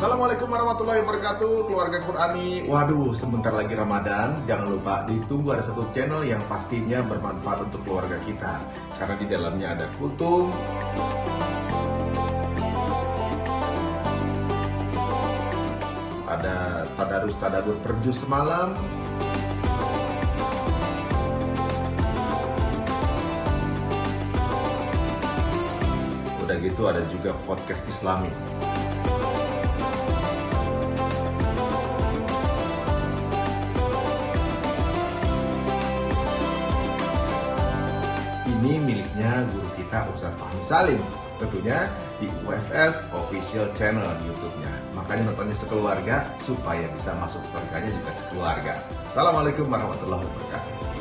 Assalamualaikum warahmatullahi wabarakatuh, keluarga Qurani. Waduh, sebentar lagi Ramadan. Jangan lupa ditunggu ada satu channel yang pastinya bermanfaat untuk keluarga kita. Karena di dalamnya ada kultum, ada tadarus tadabbur per juz semalam, udah gitu ada juga podcast Islami. Ini miliknya guru kita Ustaz Fahmi Salim, tentunya di UFS Official Channel di YouTube-nya. Makanya nontonnya sekeluarga supaya bisa masuk surganya juga sekeluarga. Assalamualaikum warahmatullahi wabarakatuh.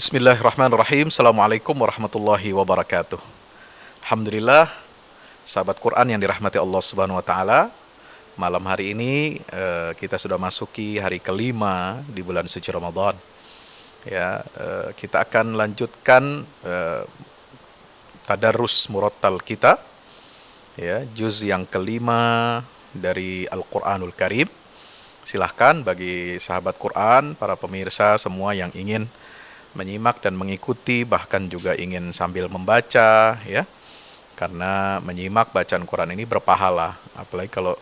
Bismillahirrahmanirrahim. Assalamualaikum warahmatullahi wabarakatuh. Alhamdulillah, sahabat Quran yang dirahmati Allah Subhanahu wa taala. Malam hari ini kita sudah masuki hari kelima di bulan suci Ramadan. Ya, kita akan lanjutkan tadarus murattal kita. Ya, juz yang kelima dari Al-Qur'anul Karim. Silahkan bagi sahabat Quran, para pemirsa semua yang ingin menyimak dan mengikuti, bahkan juga ingin sambil membaca, ya, karena menyimak bacaan Quran ini berpahala, apalagi kalau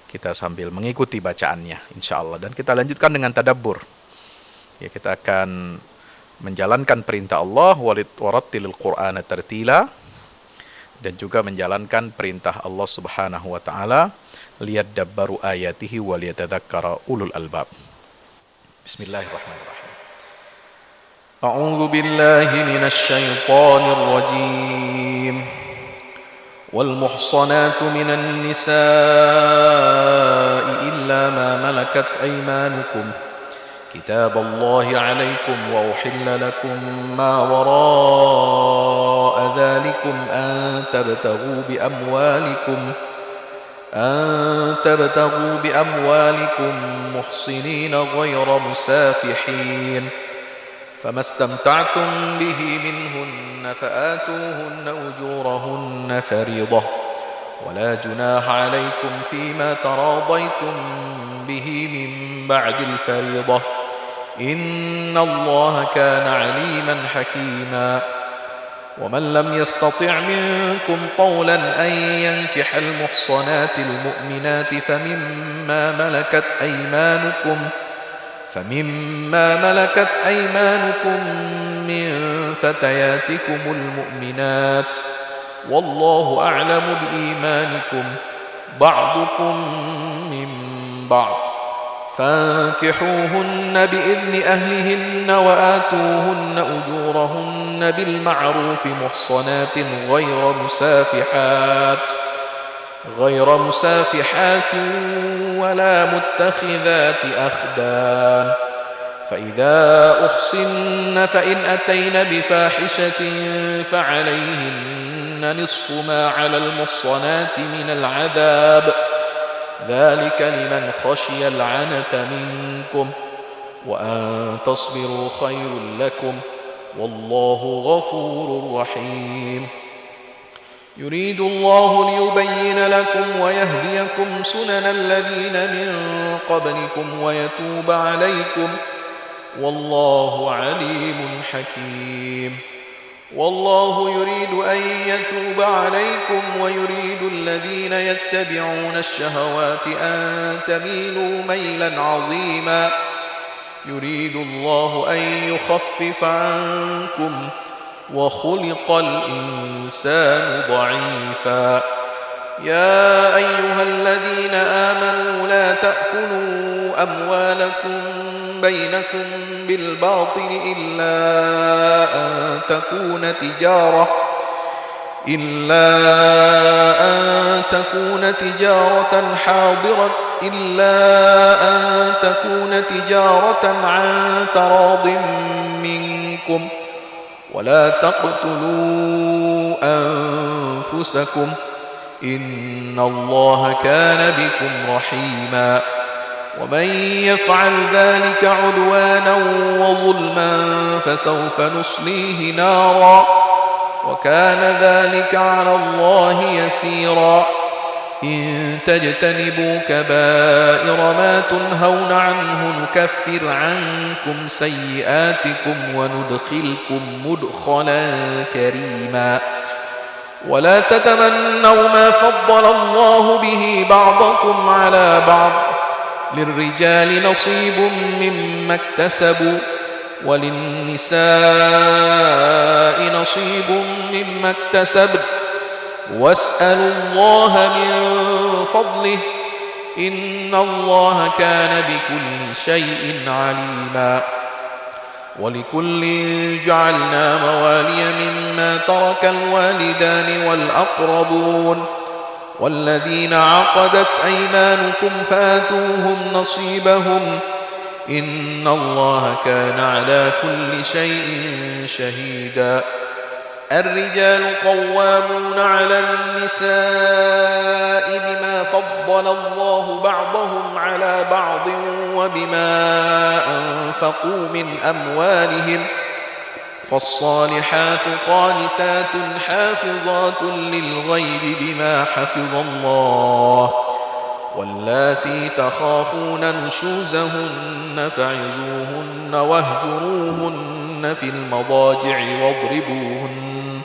kita sambil mengikuti bacaannya, insya Allah. Dan kita lanjutkan dengan tadabbur, ya, kita akan menjalankan perintah Allah warattilil Qur'ana tartila, dan juga menjalankan perintah Allah Subhanahu wa taala liyadabbaru ayatihi waliyatadzakkara ulul albab. Bismillahirrahmanirrahim. أعوذ بالله من الشيطان الرجيم والمحصنات من النساء إلا ما ملكت أيمانكم كتاب الله عليكم وأحل لكم ما وراء ذلكم أن تبتغوا بأموالكم محصنين غير مسافحين فما استمتعتم به منهن فآتوهن أجورهن فريضة ولا جناح عليكم فيما تراضيتم به من بعد الفريضة إن الله كان عليما حكيما ومن لم يستطع منكم طولا أن ينكح المحصنات المؤمنات فمما ملكت أيمانكم من فتياتكم المؤمنات والله أعلم بإيمانكم بعضكم من بعض فانكحوهن بإذن أهلهن وآتوهن أجورهن بالمعروف محصنات غير مسافحات ولا متخذات أخدان فإذا أحصن فإن أتين بفاحشة فعليهن نصف ما على المحصنات من العذاب ذلك لمن خشي العنة منكم وأن تصبروا خير لكم والله غفور رحيم يريد الله ليبين لكم ويهديكم سنن الذين من قبلكم ويتوب عليكم والله عليم حكيم والله يريد أن يتوب عليكم ويريد الذين يتبعون الشهوات أن تميلوا ميلا عظيما يريد الله أن يخفف عنكم وخلق الإنسان ضعيفا يا أيها الذين آمنوا لا تأكلوا أموالكم بينكم بالباطل إلا أن تكون تجارة عن تراض منكم ولا تقتلوا أنفسكم إن الله كان بكم رحيما ومن يفعل ذلك عدوانا وظلما فسوف نصليه نارا وكان ذلك على الله يسيرا إن تجتنبوا كبائر ما تنهون عنه نكفر عنكم سيئاتكم وندخلكم مدخلا كريما ولا تتمنوا ما فضل الله به بعضكم على بعض للرجال نصيب مما اكتسبوا وللنساء نصيب مما اكتسبن واسألوا الله من فضله إن الله كان بكل شيء عليما ولكل جعلنا موالي مما ترك الوالدان والأقربون والذين عقدت أيمانكم فآتوهم نصيبهم إن الله كان على كل شيء شهيدا الرجال قوامون على النساء بما فضل الله بعضهم على بعض وبما أنفقوا من أموالهم فالصالحات قانتات حافظات للغيب بما حفظ الله واللاتي تخافون نشوزهن فعظوهن واهجروهن في المضاجع واضربوهن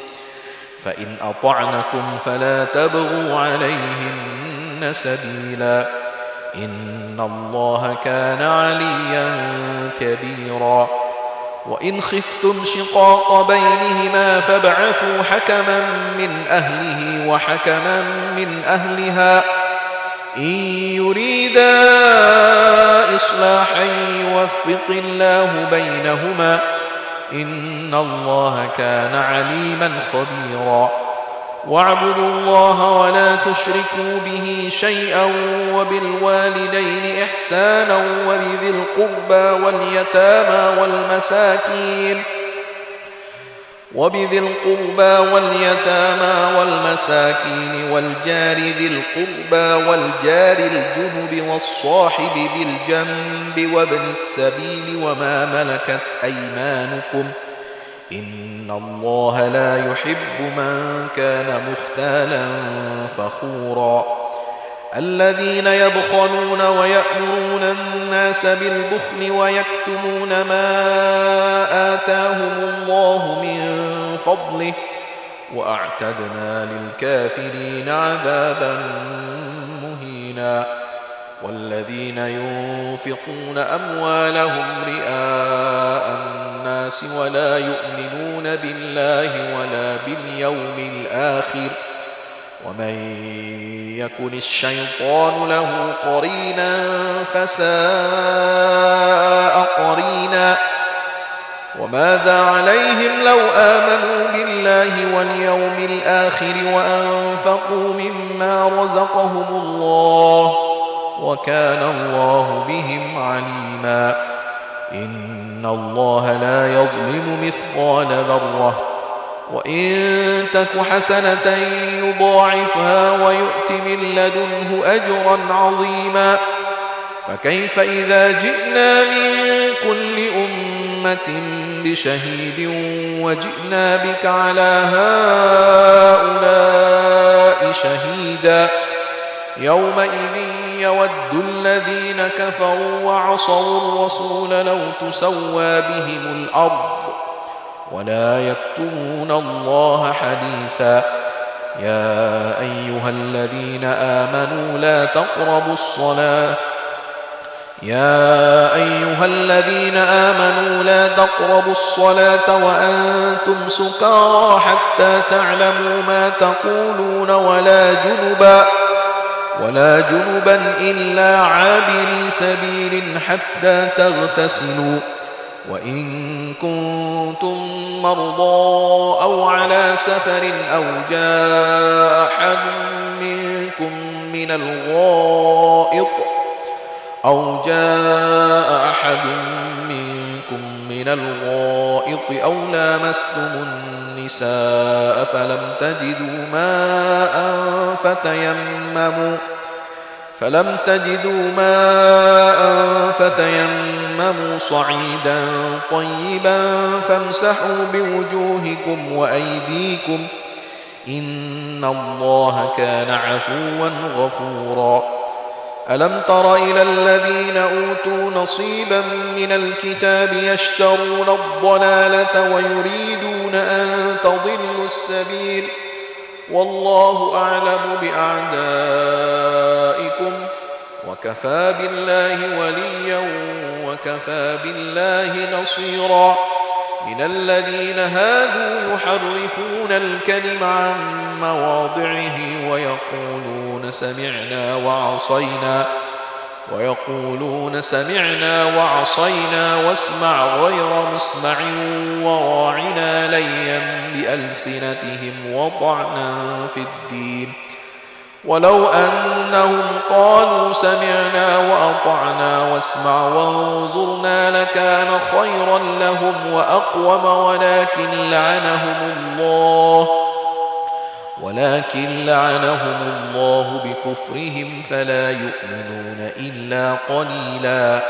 فإن أطعنكم فلا تبغوا عليهن سبيلا إن الله كان عليا كبيرا وإن خفتم شقاق بينهما فابعثوا حكما من أهله وحكما من أهلها إن يريدا إصلاحا يوفق الله بينهما إن الله كان عليما خبيرا واعبدوا الله ولا تشركوا به شيئا وبالوالدين إحسانا وبذي القربى واليتامى والمساكين والجار ذي القربى والجار الجنب والصاحب بالجنب وابن السبيل وما ملكت أيمانكم إن الله لا يحب من كان مختالا فخورا الذين يبخلون ويأمرون الناس بالبخل ويكتمون ما آتاهم الله من فضله وأعتدنا للكافرين عذابا مهينا والذين ينفقون أموالهم رئاء الناس ولا يؤمنون بالله ولا باليوم الآخر ومن يكن الشيطان له قرينا فساء قرينا وماذا عليهم لو آمنوا بالله واليوم الآخر وأنفقوا مما رزقهم الله وكان الله بهم عليما إن الله لا يظلم مثقال ذرة وإن تك حسنة يضاعفها ويؤت من لدنه أجرا عظيما فكيف إذا جئنا من كل أمة بشهيد وجئنا بك على هؤلاء شهيدا يومئذ يود الذين كفروا وعصوا الرسول لو تسوى بهم الأرض ولا يكتمون الله حديثا يا أيها الذين آمنوا لا تقربوا الصلاة وأنتم سكارى حتى تعلموا ما تقولون ولا جنبا إلا عابري سبيل حتى تغتسلوا وإن كنتم مرضى أو على سفر جاء أحد منكم من الغائط أو لامستم النساء فلم تجدوا ماء فتيمموا صعيدا طيبا فامسحوا بوجوهكم وأيديكم إن الله كان عفوا غفورا ألم تر إلى الذين أوتوا نصيبا من الكتاب يشترون الضلالة ويريدون أن تضلوا السبيل والله أعلم بأعدائكم وكفى بالله وليا وكفى بالله نصيرا من الذين هادوا يحرفون الكلم عن مواضعه ويقولون سمعنا وعصينا واسمع غير مسمع وراعنا ليا بألسنتهم وطعنا في الدين ولو أنهم قالوا سمعنا وأطعنا واسمع وانظرنا لكان خيرا لهم وأقوم ولكن لعنهم الله بكفرهم فلا يؤمنون إلا قليلا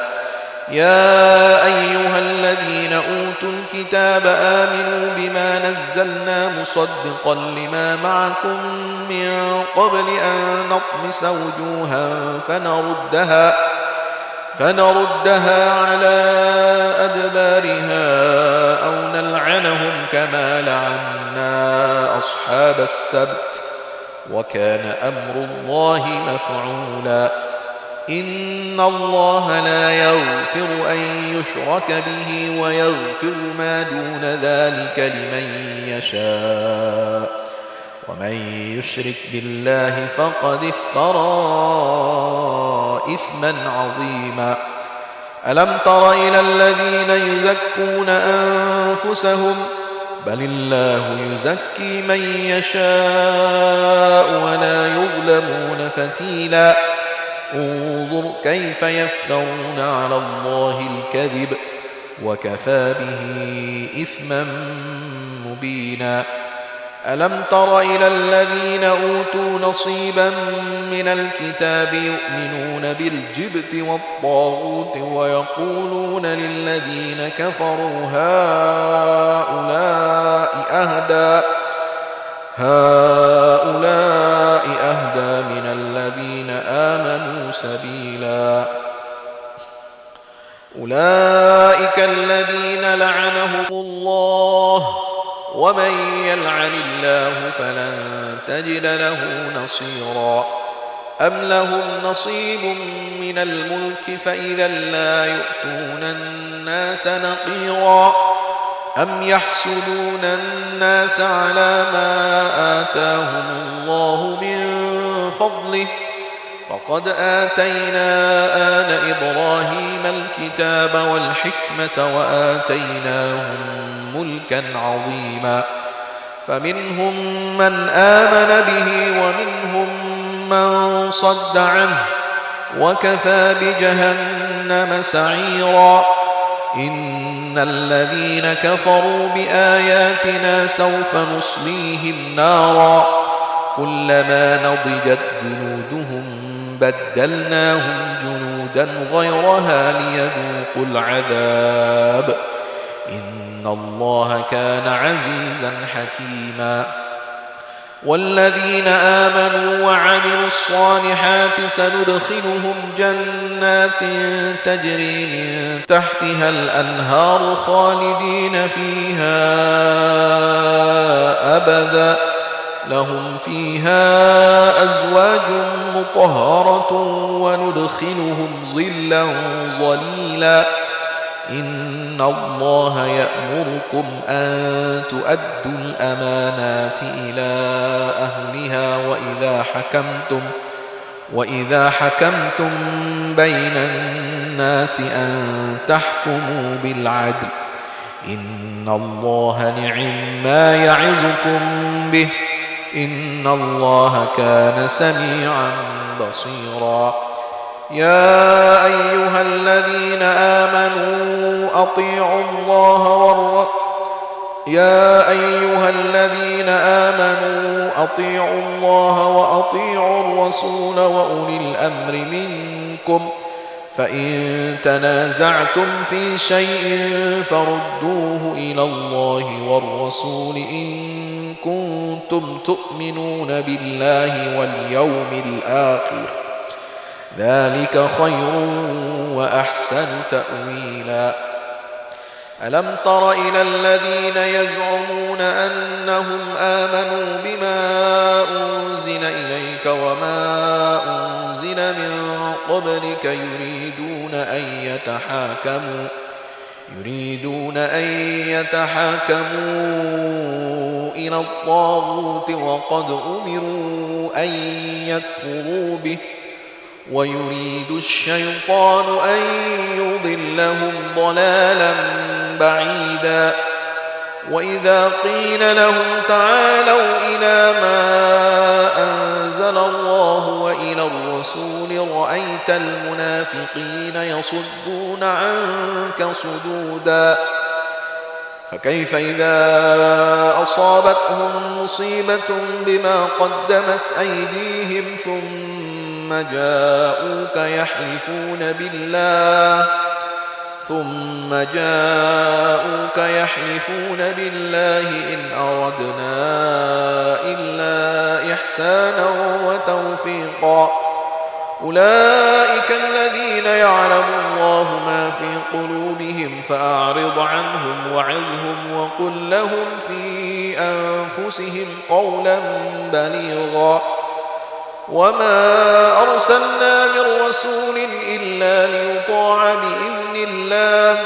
يا أيها الذين أوتوا الكتاب آمنوا بما نزلنا مصدقا لما معكم من قبل أن نطمس وجوها فنردها على أدبارها أو نلعنهم كما لعنا أصحاب السبت وكان أمر الله مفعولا إن الله لا يغفر أن يشرك به ويغفر ما دون ذلك لمن يشاء ومن يشرك بالله فقد افترى إثما عظيما ألم تر إلى الذين يزكون أنفسهم بل الله يزكي من يشاء ولا يظلمون فتيلا انظر كيف يفترون على الله الكذب وكفى به إثما مبينا ألم تر إلى الذين أوتوا نصيبا من الكتاب يؤمنون بالجبت والطاغوت ويقولون للذين كفروا هؤلاء أهدى من الذين آمنوا سبيلا أولئك الذين لعنهم الله ومن يلعن الله فلن تجد له نصيرا أم لهم نصيب من الملك فإذا لا يؤتون الناس نقيرا أم يحسدون الناس على ما آتاهم الله من فضله فقد آتينا آل إبراهيم الكتاب والحكمة وآتيناهم ملكا عظيما فمنهم من آمن به ومنهم من صد عنه وكفى بجهنم سعيرا إن الذين كفروا بآياتنا سوف نصليهم نارا كلما نضجت جلودهم بدلناهم جلودا غيرها ليذوقوا العذاب إن الله كان عزيزا حكيما والذين آمنوا وعملوا الصالحات سندخلهم جنات تجري من تحتها الأنهار خالدين فيها أبدا لهم فيها أزواج مطهرة وندخلهم ظلا ظليلا إن الله يأمركم أن تؤدوا الأمانات إلى أهلها وإذا حكمتم بين الناس أن تحكموا بالعدل إن الله نعم ما يعظكم به إن الله كان سميعا بصيرا يا أيها الذين آمنوا أطيعوا الله وأطيعوا الرسول وأولي الأمر منكم فإن تنازعتم في شيء فردوه إلى الله والرسول إن كنتم تؤمنون بالله واليوم الآخر ذلك خير وأحسن تأويلا ألم تر إلى الذين يزعمون أنهم آمنوا بما أنزل إليك وما أنزل من قبلك يريدون أن يتحاكموا إلى الطاغوت وقد أمروا أن يكفروا به ويريد الشيطان أن يضلهم ضلالا بعيدا وإذا قيل لهم تعالوا إلى ما أنزل الله وإلى الرسول رأيت المنافقين يصدون عنك صدودا فكيف إذا أصابتهم مصيبة بما قدمت أيديهم ثم جاءوك يحلفون بالله إن أردنا إلا إحسانا وتوفيقا أولئك الذين يعلم الله ما في قلوبهم فأعرض عنهم وعظهم وقل لهم في أنفسهم قولا بليغا وما أرسلنا من رسول إلا ليطاع بإذن الله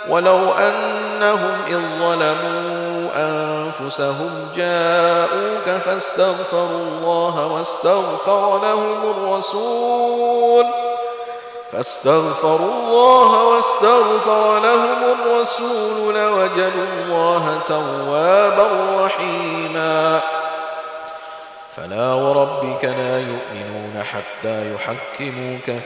ولو أنهم إذ ظلموا أنفسهم جاءوك فاستغفروا الله واستغفر لهم الرسول لوجدوا الله توابا رحيما فلا وربك لا يؤمنون حتى يحكموك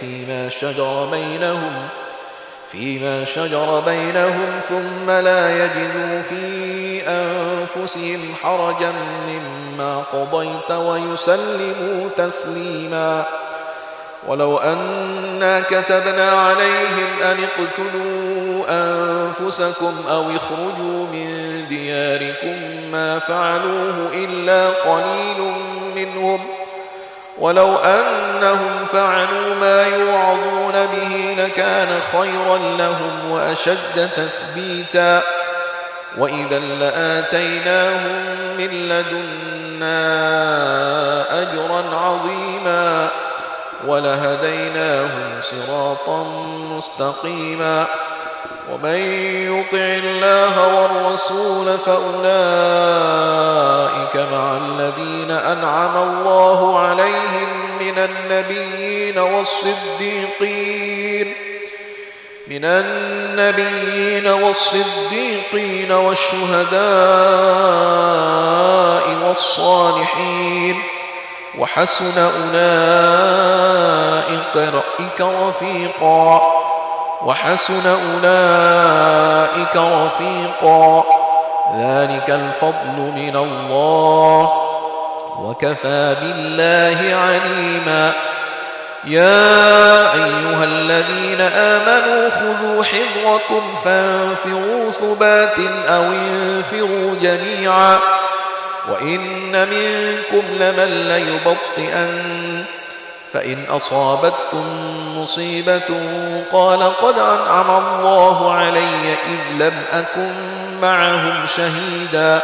فيما شجر بينهم ثم لا يجدوا في أنفسهم حرجا مما قضيت ويسلموا تسليما ولو أنا كتبنا عليهم أن اقتلوا أنفسكم أو اخرجوا من دياركم ما فعلوه إلا قليل منهم ولو أنهم فعلوا ما يوعظون به لكان خيرا لهم وأشد تثبيتا وإذا لآتيناهم من لدنا أجرا عظيما ولهديناهم صراطا مستقيما ومن يطع الله والرسول فأولئك مع الذين أنعم الله عليهم من النبيين والصديقين والشهداء والصالحين وحسن أولئك رفيقا ذلك الفضل من الله وكفى بالله عليما يا أيها الذين آمنوا خذوا حذركم فانفروا ثبات أو انفروا جميعا وإن منكم لمن ليبطئن فإن أصابتكم مصيبة قال قد أنعم الله علي إذ لم أكن معهم شهيدا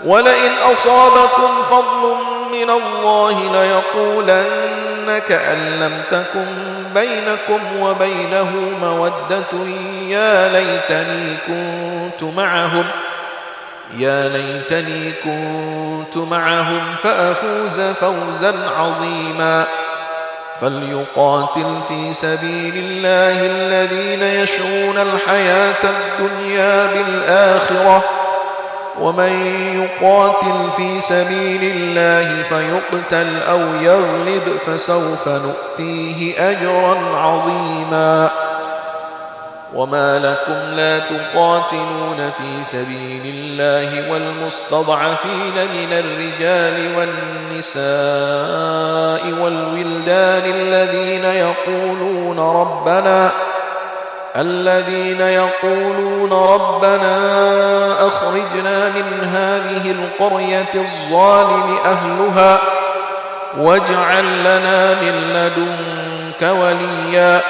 ولئن أصابكم فضل من الله ليقولن كأن لم تكن بينكم وبينه مودة يا ليتني كنت معهم فأفوز فوزا عظيما فليقاتل في سبيل الله الذين يشرون الحياة الدنيا بالآخرة ومن يقاتل في سبيل الله فيقتل أو يغلب فسوف نؤتيه أجرا عظيما وما لكم لا تقاتلون في سبيل الله والمستضعفين من الرجال والنساء والولدان الذين يقولون ربنا أخرجنا من هذه القرية الظالم أهلها واجعل لنا من لدنك وليا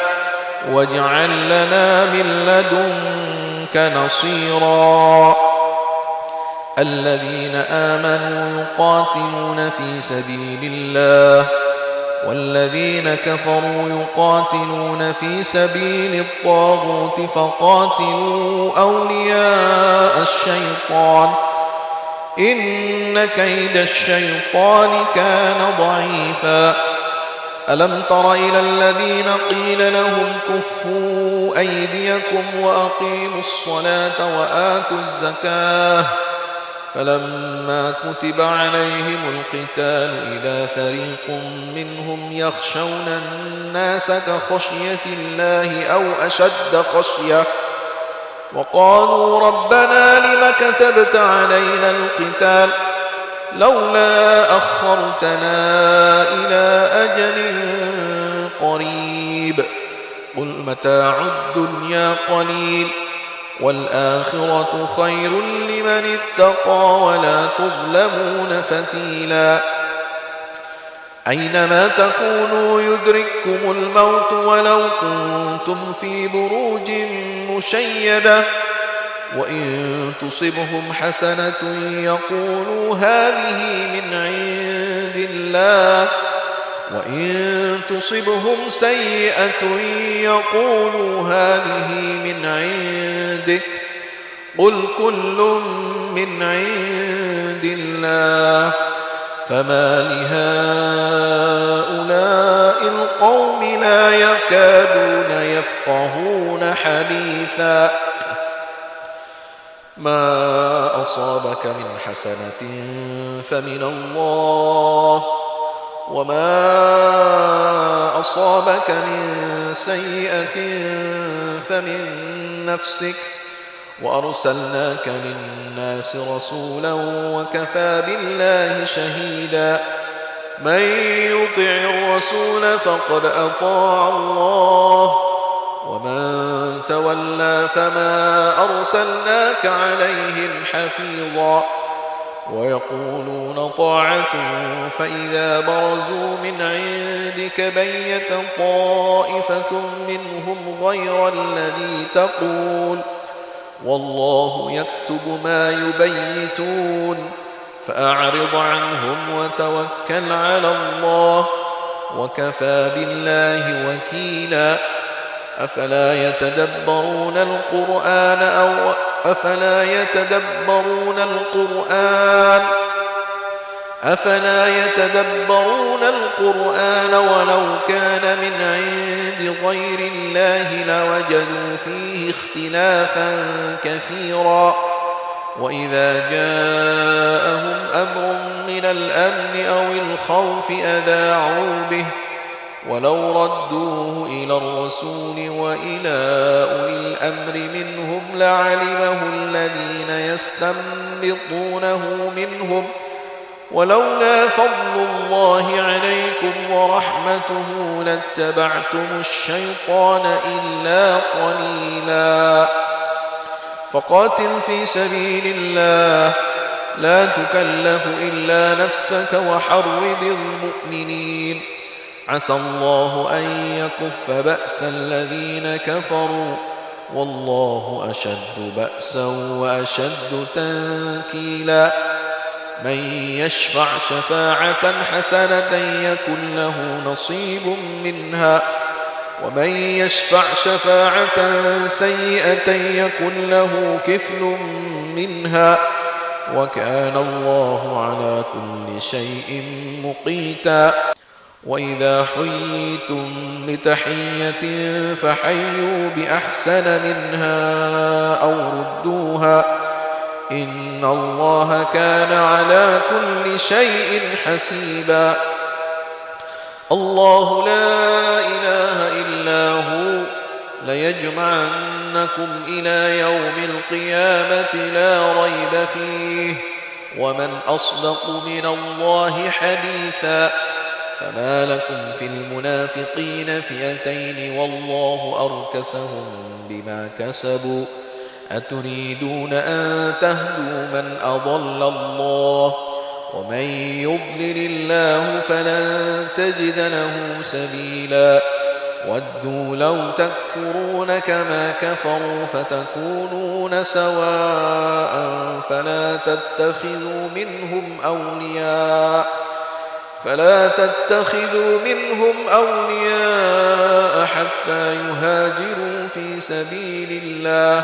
واجعل لنا من لدنك نصيرا الذين آمنوا يقاتلون في سبيل الله والذين كفروا يقاتلون في سبيل الطاغوت فقاتلوا أولياء الشيطان إن كيد الشيطان كان ضعيفا ألم تر إلى الذين قيل لهم كفوا أيديكم وأقيموا الصلاة وآتوا الزكاة فلما كتب عليهم القتال إذا فريق منهم يخشون الناس كخشية الله أو أشد خشية وقالوا ربنا لم كتبت علينا القتال لولا أخرتنا إلى أجل قريب قل متاع الدنيا قليل والآخرة خير لمن اتقى ولا تظلمون فتيلا أينما تكونوا يدرككم الموت ولو كنتم في بروج مشيدة وإن تصبهم حسنة يقولوا هذه من عند الله وإن تصبهم سيئة يقولوا هذه من عندك قل كل من عند الله فما لهؤلاء القوم لا يكادون يفقهون حديثا ما أصابك من حسنة فمن الله وما أصابك من سيئة فمن نفسك وأرسلناك للناس رسولا وكفى بالله شهيدا من يطع الرسول فقد أطاع الله ومن تولى فما أرسلناك عليهم حفيظا ويقولون طاعة فإذا برزوا من عندك بيت طائفة منهم غير الذي تقول والله يكتب ما يبيتون فأعرض عنهم وتوكل على الله وكفى بالله وكيلا أفلا يتدبرون القرآن ولو كان من عند غير الله لوجدوا فيه اختلافا كثيرا وإذا جاءهم أمر من الأمن أو الخوف أذاعوا به ولو ردوه إلى الرسول وإلى أولي الأمر منهم لعلمه الذين يستنبطونه منهم ولولا فضل الله عليكم ورحمته لاتبعتم الشيطان إلا قليلا فقاتل في سبيل الله لا تكلف إلا نفسك وحرض المؤمنين عسى الله أن يكف بأس الذين كفروا والله أشد بأسا وأشد تنكيلا من يشفع شفاعة حسنة يكن له نصيب منها ومن يشفع شفاعة سيئة يكن له كفل منها وكان الله على كل شيء مقيتا وإذا حييتم بتحية فحيوا بأحسن منها أو ردوها إن الله كان على كل شيء حسيبا. الله لا إله إلا هو ليجمعنكم إلى يوم القيامة لا ريب فيه ومن أصدق من الله حديثا. فما لكم في المنافقين فئتين والله أركسهم بما كسبوا أتريدون أن تهدوا من أضل الله ومن يضلل الله فلن تجد له سبيلا. ودوا لو تكفرون كما كفروا فتكونون سواء فلا تتخذوا منهم أولياء حتى يهاجروا في سبيل الله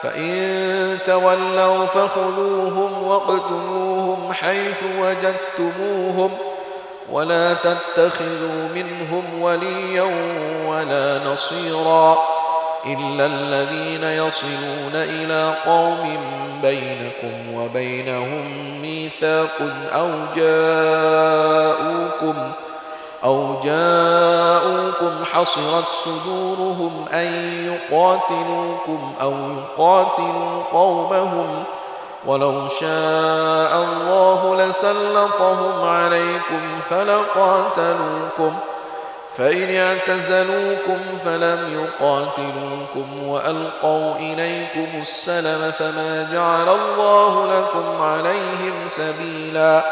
فإن تولوا فخذوهم واقتلوهم حيث وجدتموهم ولا تتخذوا منهم وليا ولا نصيرا إلا الذين يصلون إلى قوم بينكم وبينهم ميثاق أو جاءوكم حصرت صدورهم أن يقاتلوكم أو يقاتلوا قومهم ولو شاء الله لسلطهم عليكم فلقاتلوكم فإن اعتزلوكم فلم يقاتلوكم وألقوا إليكم السلم فما جعل الله لكم عليهم سبيلا.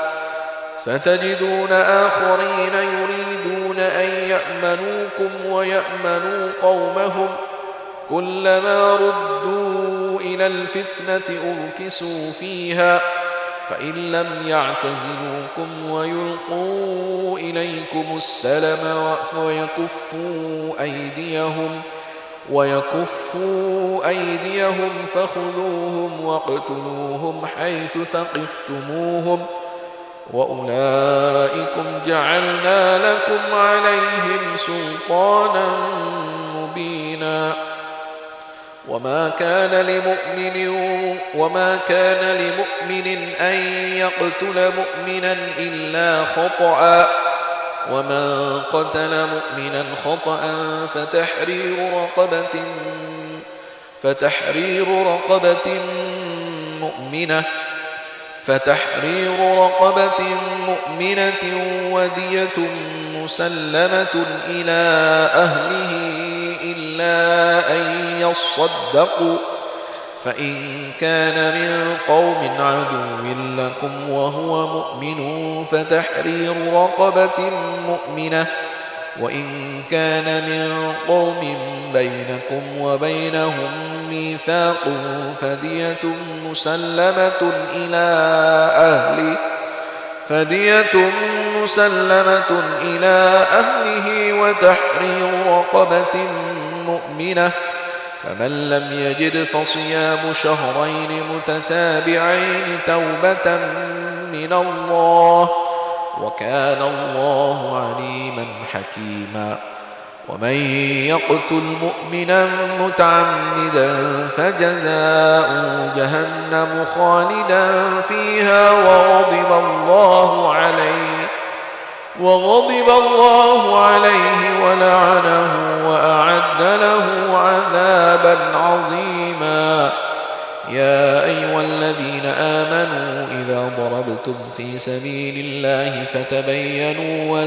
ستجدون آخرين يريدون أن يأمنوكم ويأمنوا قومهم كلما ردوا إلى الفتنة أركسوا فيها فإن لم يعتزلوكم ويلقوا إليكم السلم ويكفوا أيديهم فخذوهم واقتلوهم حيث ثقفتموهم وأولئكم جعلنا لكم عليهم سلطانا مبينا. وما كان لمؤمن أن يقتل مؤمنا إلا خطأ ومن قتل مؤمنا خطأ فتحرير رقبة مؤمنة ودية مسلمة إلى أهله إلا أن يصدقوا فإن كان من قوم عدو لكم وهو مؤمن فتحرير رقبة مؤمنة وإن كان من قوم بينكم وبينهم ميثاق فدية مسلمة إلى أهله وتحرير رقبة مؤمنة فمن لم يجد فصيام شهرين متتابعين توبة من الله وكان الله عليما حكيما. ومن يقتل مؤمنا متعمدا فجزاؤه جهنم خالدا فيها وغضب الله عليه ولعنه وأعد له عذابا عظيما. يا أيها الذين آمنوا إذا ضربتم في سبيل الله فتبينوا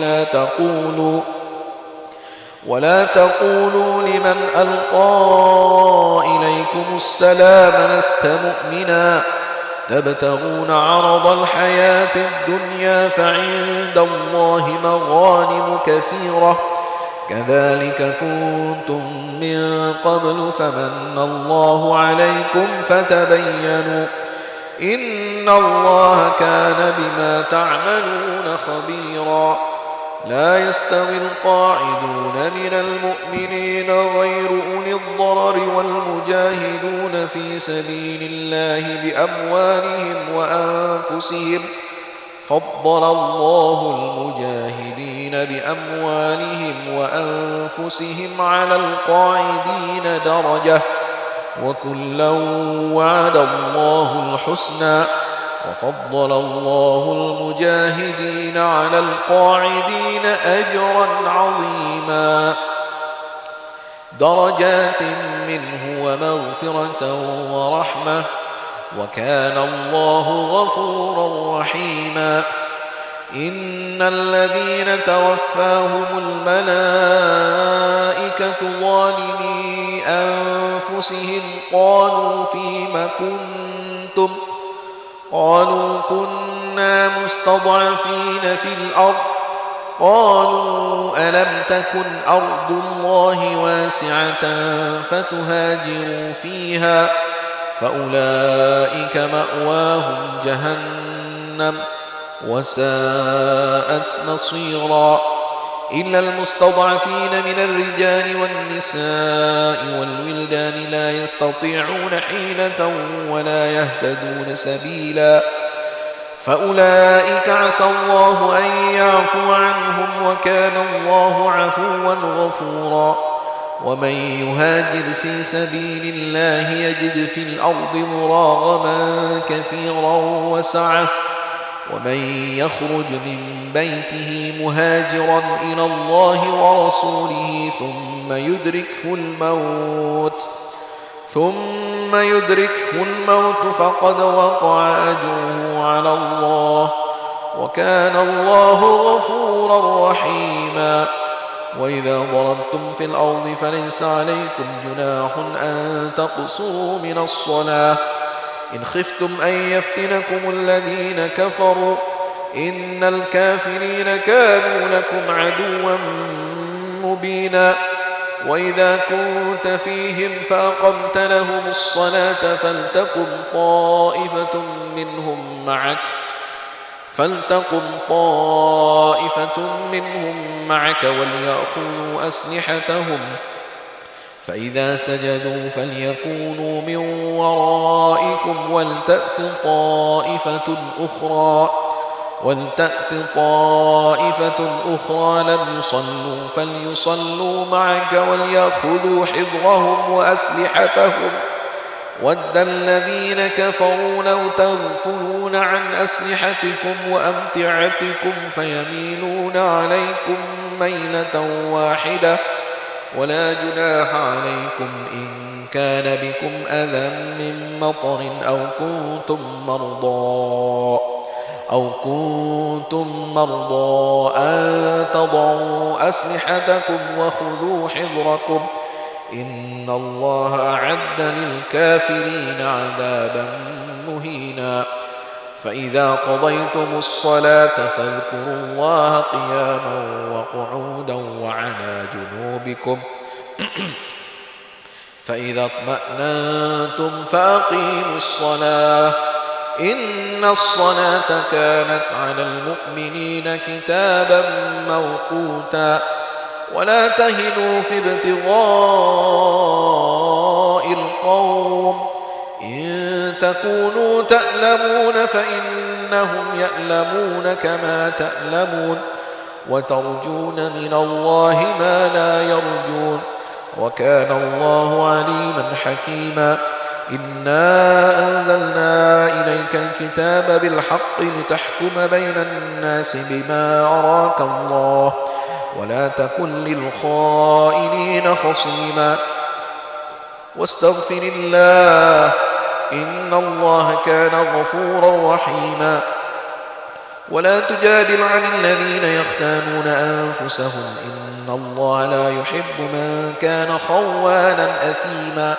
ولا تقولوا لمن ألقى إليكم السلام لست مؤمنا تبتغون عرض الحياة الدنيا فعند الله مغانم كثيرة كذلك كنتم من قبل فمن الله عليكم فتبينوا إن الله كان بما تعملون خبيرا. لا يستوي القاعدون من المؤمنين غير أولي الضرر والمجاهدون في سبيل الله بأموالهم وأنفسهم فضل الله المجاهدين بأموالهم وأنفسهم على القاعدين درجة وكلا وعد الله الحسنى وفضل الله المجاهدين على القاعدين أجرا عظيما درجات منه ومغفرة ورحمة وكان الله غفورا رحيما إن الذين توفاهم الملائكة ظالمي أنفسهم قالوا فيم كنتم قالوا كنا مستضعفين في الأرض قالوا ألم تكن أرض الله واسعة فتهاجروا فيها فأولئك مأواهم جهنم وساءت مصيرا إلا المستضعفين من الرجال والنساء والولدان لا يستطيعون حيلة ولا يهتدون سبيلا فأولئك عسى الله أن يعفو عنهم وكان الله عفوا غفورا ومن يهاجر في سبيل الله يجد في الأرض مراغما كثيرا وسعة ومن يخرج من بيته مهاجرا إلى الله ورسوله ثم يدركه الموت فقد وقع أجره على الله وكان الله غفورا رحيما وإذا ضربتم في الأرض فليس عليكم جناح أن تقصروا من الصلاة إن خفتم أن يفتنكم الذين كفروا إن الكافرين كانوا لكم عدوا مبينا وإذا كنت فيهم فأقمت لهم الصلاة فلتقم طائفة منهم معك وليأخذوا أسلحتهم فإذا سجدوا فليكونوا من ورائكم ولتأت طائفة أخرى لم يصلوا فليصلوا معك وليأخذوا حذرهم وأسلحتهم ود الذين كفروا لو تغفلون عن أسلحتكم وأمتعتكم فيميلون عليكم ميلة واحدة ولا جناح عليكم إن كان بكم أذى من مطر أو كنتم مرضى أن تضعوا أسلحتكم وخذوا حذركم إن الله أعد للكافرين عذابا مهينا فإذا قضيتم الصلاة فاذكروا الله قياما وقعودا وعلى جنوبكم فإذا اطمأننتم فأقيموا الصلاة إن الصلاة كانت على المؤمنين كتابا موقوتا ولا تهنوا في ابتغاء القوم إن تكونوا تألمون فإنهم يألمون كما تألمون وترجون من الله ما لا يرجون وكان الله عليما حكيما إنا أنزلنا إليك الكتاب بالحق لتحكم بين الناس بما أراك الله ولا تكن للخائنين خصيما واستغفر الله إن الله كان غفورا رحيما ولا تجادل عن الذين يختانون أنفسهم إن الله لا يحب من كان خوانا أثيما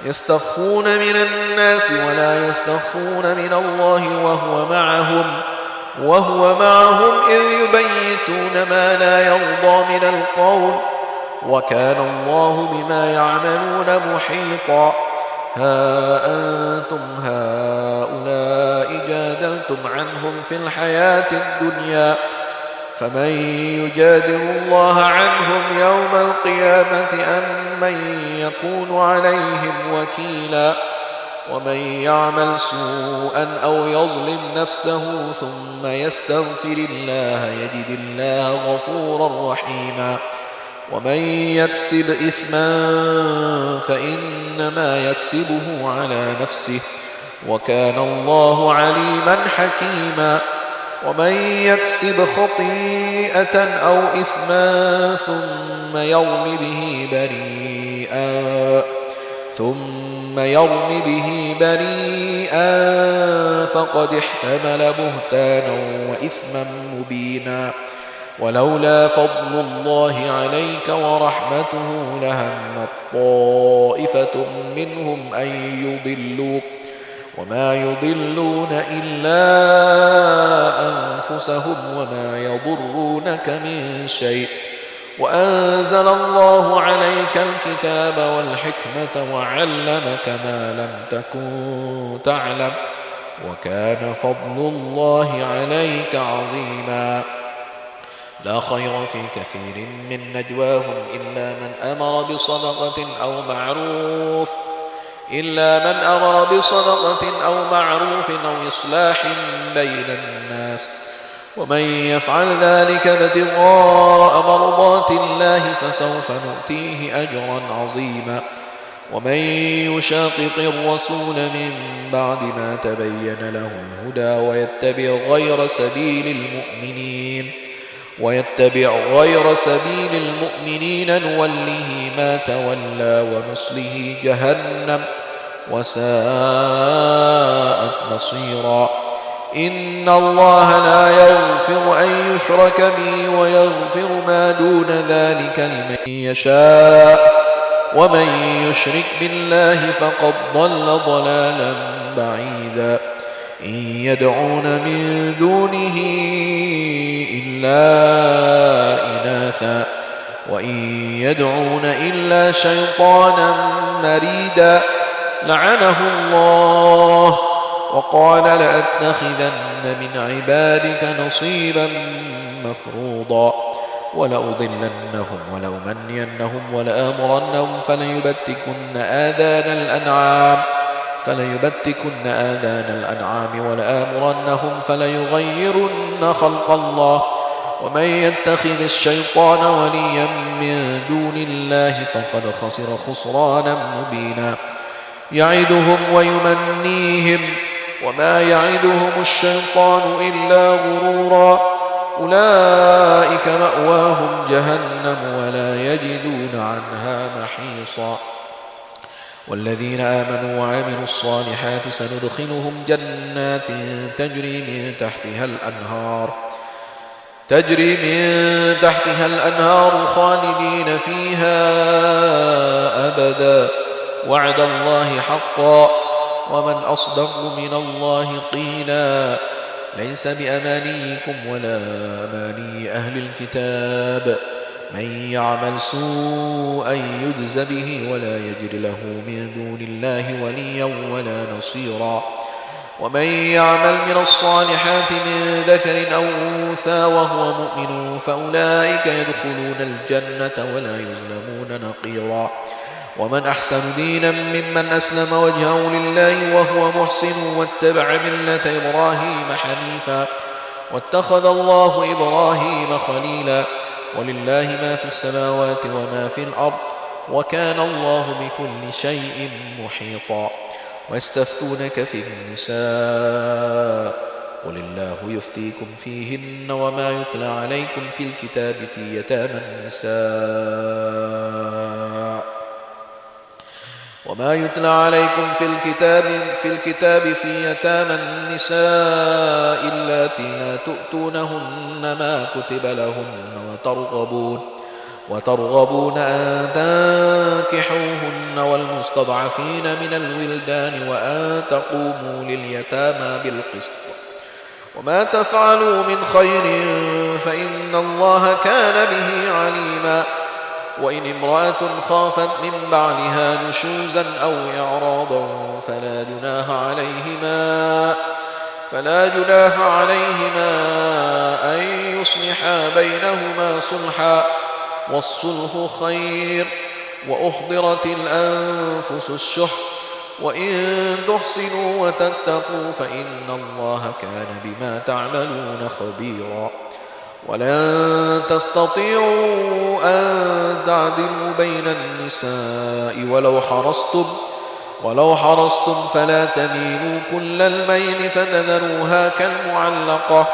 يستخفون من الناس ولا يستخفون من الله وهو معهم إذ يبيتون ما لا يرضى من القول وكان الله بما يعملون محيطا ها أنتم هؤلاء جادلتم عنهم في الحياة الدنيا فمن يجادل الله عنهم يوم القيامة أم من يكون عليهم وكيلا ومن يعمل سوءا أو يظلم نفسه ثم يستغفر الله يجد الله غفورا رحيما ومن يكسب إثما فإنما يكسبه على نفسه وكان الله عليما حكيما ومن يكسب خطيئة أو إثما ثم يرم به بريئا فقد احتمل بهتانا وإثما مبينا ولولا فضل الله عليك ورحمته لهم طائفة منهم أن يضلوك وما يضلون إلا أنفسهم وما يضرونك من شيء وأنزل الله عليك الكتاب والحكمة وعلمك ما لم تكن تعلم وكان فضل الله عليك عظيما لا خير في كثير من نجواهم إلا من أمر بصدقة أو معروف أو إصلاح بين الناس ومن يفعل ذلك ابتغاء مرضات الله فسوف نؤتيه أجرا عظيما ومن يشاقق الرسول من بعد ما تبين له الهدى ويتبع غير سبيل المؤمنين نوله ما تولى ونصله جهنم وساءت مصيرا إن الله لا يغفر أن يشرك به ويغفر ما دون ذلك لمن يشاء ومن يشرك بالله فقد ضل ضلالا بعيدا إن يدعون من دونه إلا إناثا وإن يدعون إلا شيطانا مريدا لعنه الله وقال لأتخذن من عبادك نصيبا مفروضا ولأضلنهم ولأمنينهم ولآمرنهم فليبتكن آذان الأنعام ولآمرنهم فليغيرن خلق الله ومن يتخذ الشيطان وليا من دون الله فقد خسر خسرانا مبينا يعدهم ويمنيهم وما يعدهم الشيطان إلا غرورا أولئك مأواهم جهنم ولا يجدون عنها محيصا والذين آمنوا وعملوا الصالحات سندخلهم جنات تجري من تحتها الأنهار خالدين فيها أبدا وعد الله حقا ومن أصدق من الله قيلا ليس بأمانيكم ولا أماني أهل الكتاب من يعمل سوءا يجز به ولا يجد له من دون الله وليا ولا نصيرا ومن يعمل من الصالحات من ذكر أو أنثى وهو مؤمن فأولئك يدخلون الجنة ولا يظلمون نقيرا ومن أحسن دينا ممن أسلم وجهه لله وهو محسن واتبع ملة إبراهيم حنيفا واتخذ الله إبراهيم خليلا ولله ما في السماوات وما في الأرض وكان الله بكل شيء محيطا ويستفتونك في النساء قل الله يفتيكم فيهن وما يتلى عليكم في الكتاب في يتامى النساء وما يتلى عليكم في الكتاب في يتامى النساء اللاتي لا تؤتونهن ما كتب لهن وترغبون أن تنكحوهن والمستضعفين من الولدان وأن تقوموا لليتامى بالقسط وما تفعلوا من خير فإن الله كان به عليما وإن امرأة خافت من بعلها نشوزا أو إعراضا فلا جناح عليهما أن يصلحا بينهما صلحا والصلح خير وأحضرت الأنفس الشح وإن تحسنوا وتتقوا فإن الله كان بما تعملون خبيرا ولن تستطيعوا أن تعدلوا بين النساء ولو حرصتم فلا تميلوا كل الميل فتذروها كالمعلقة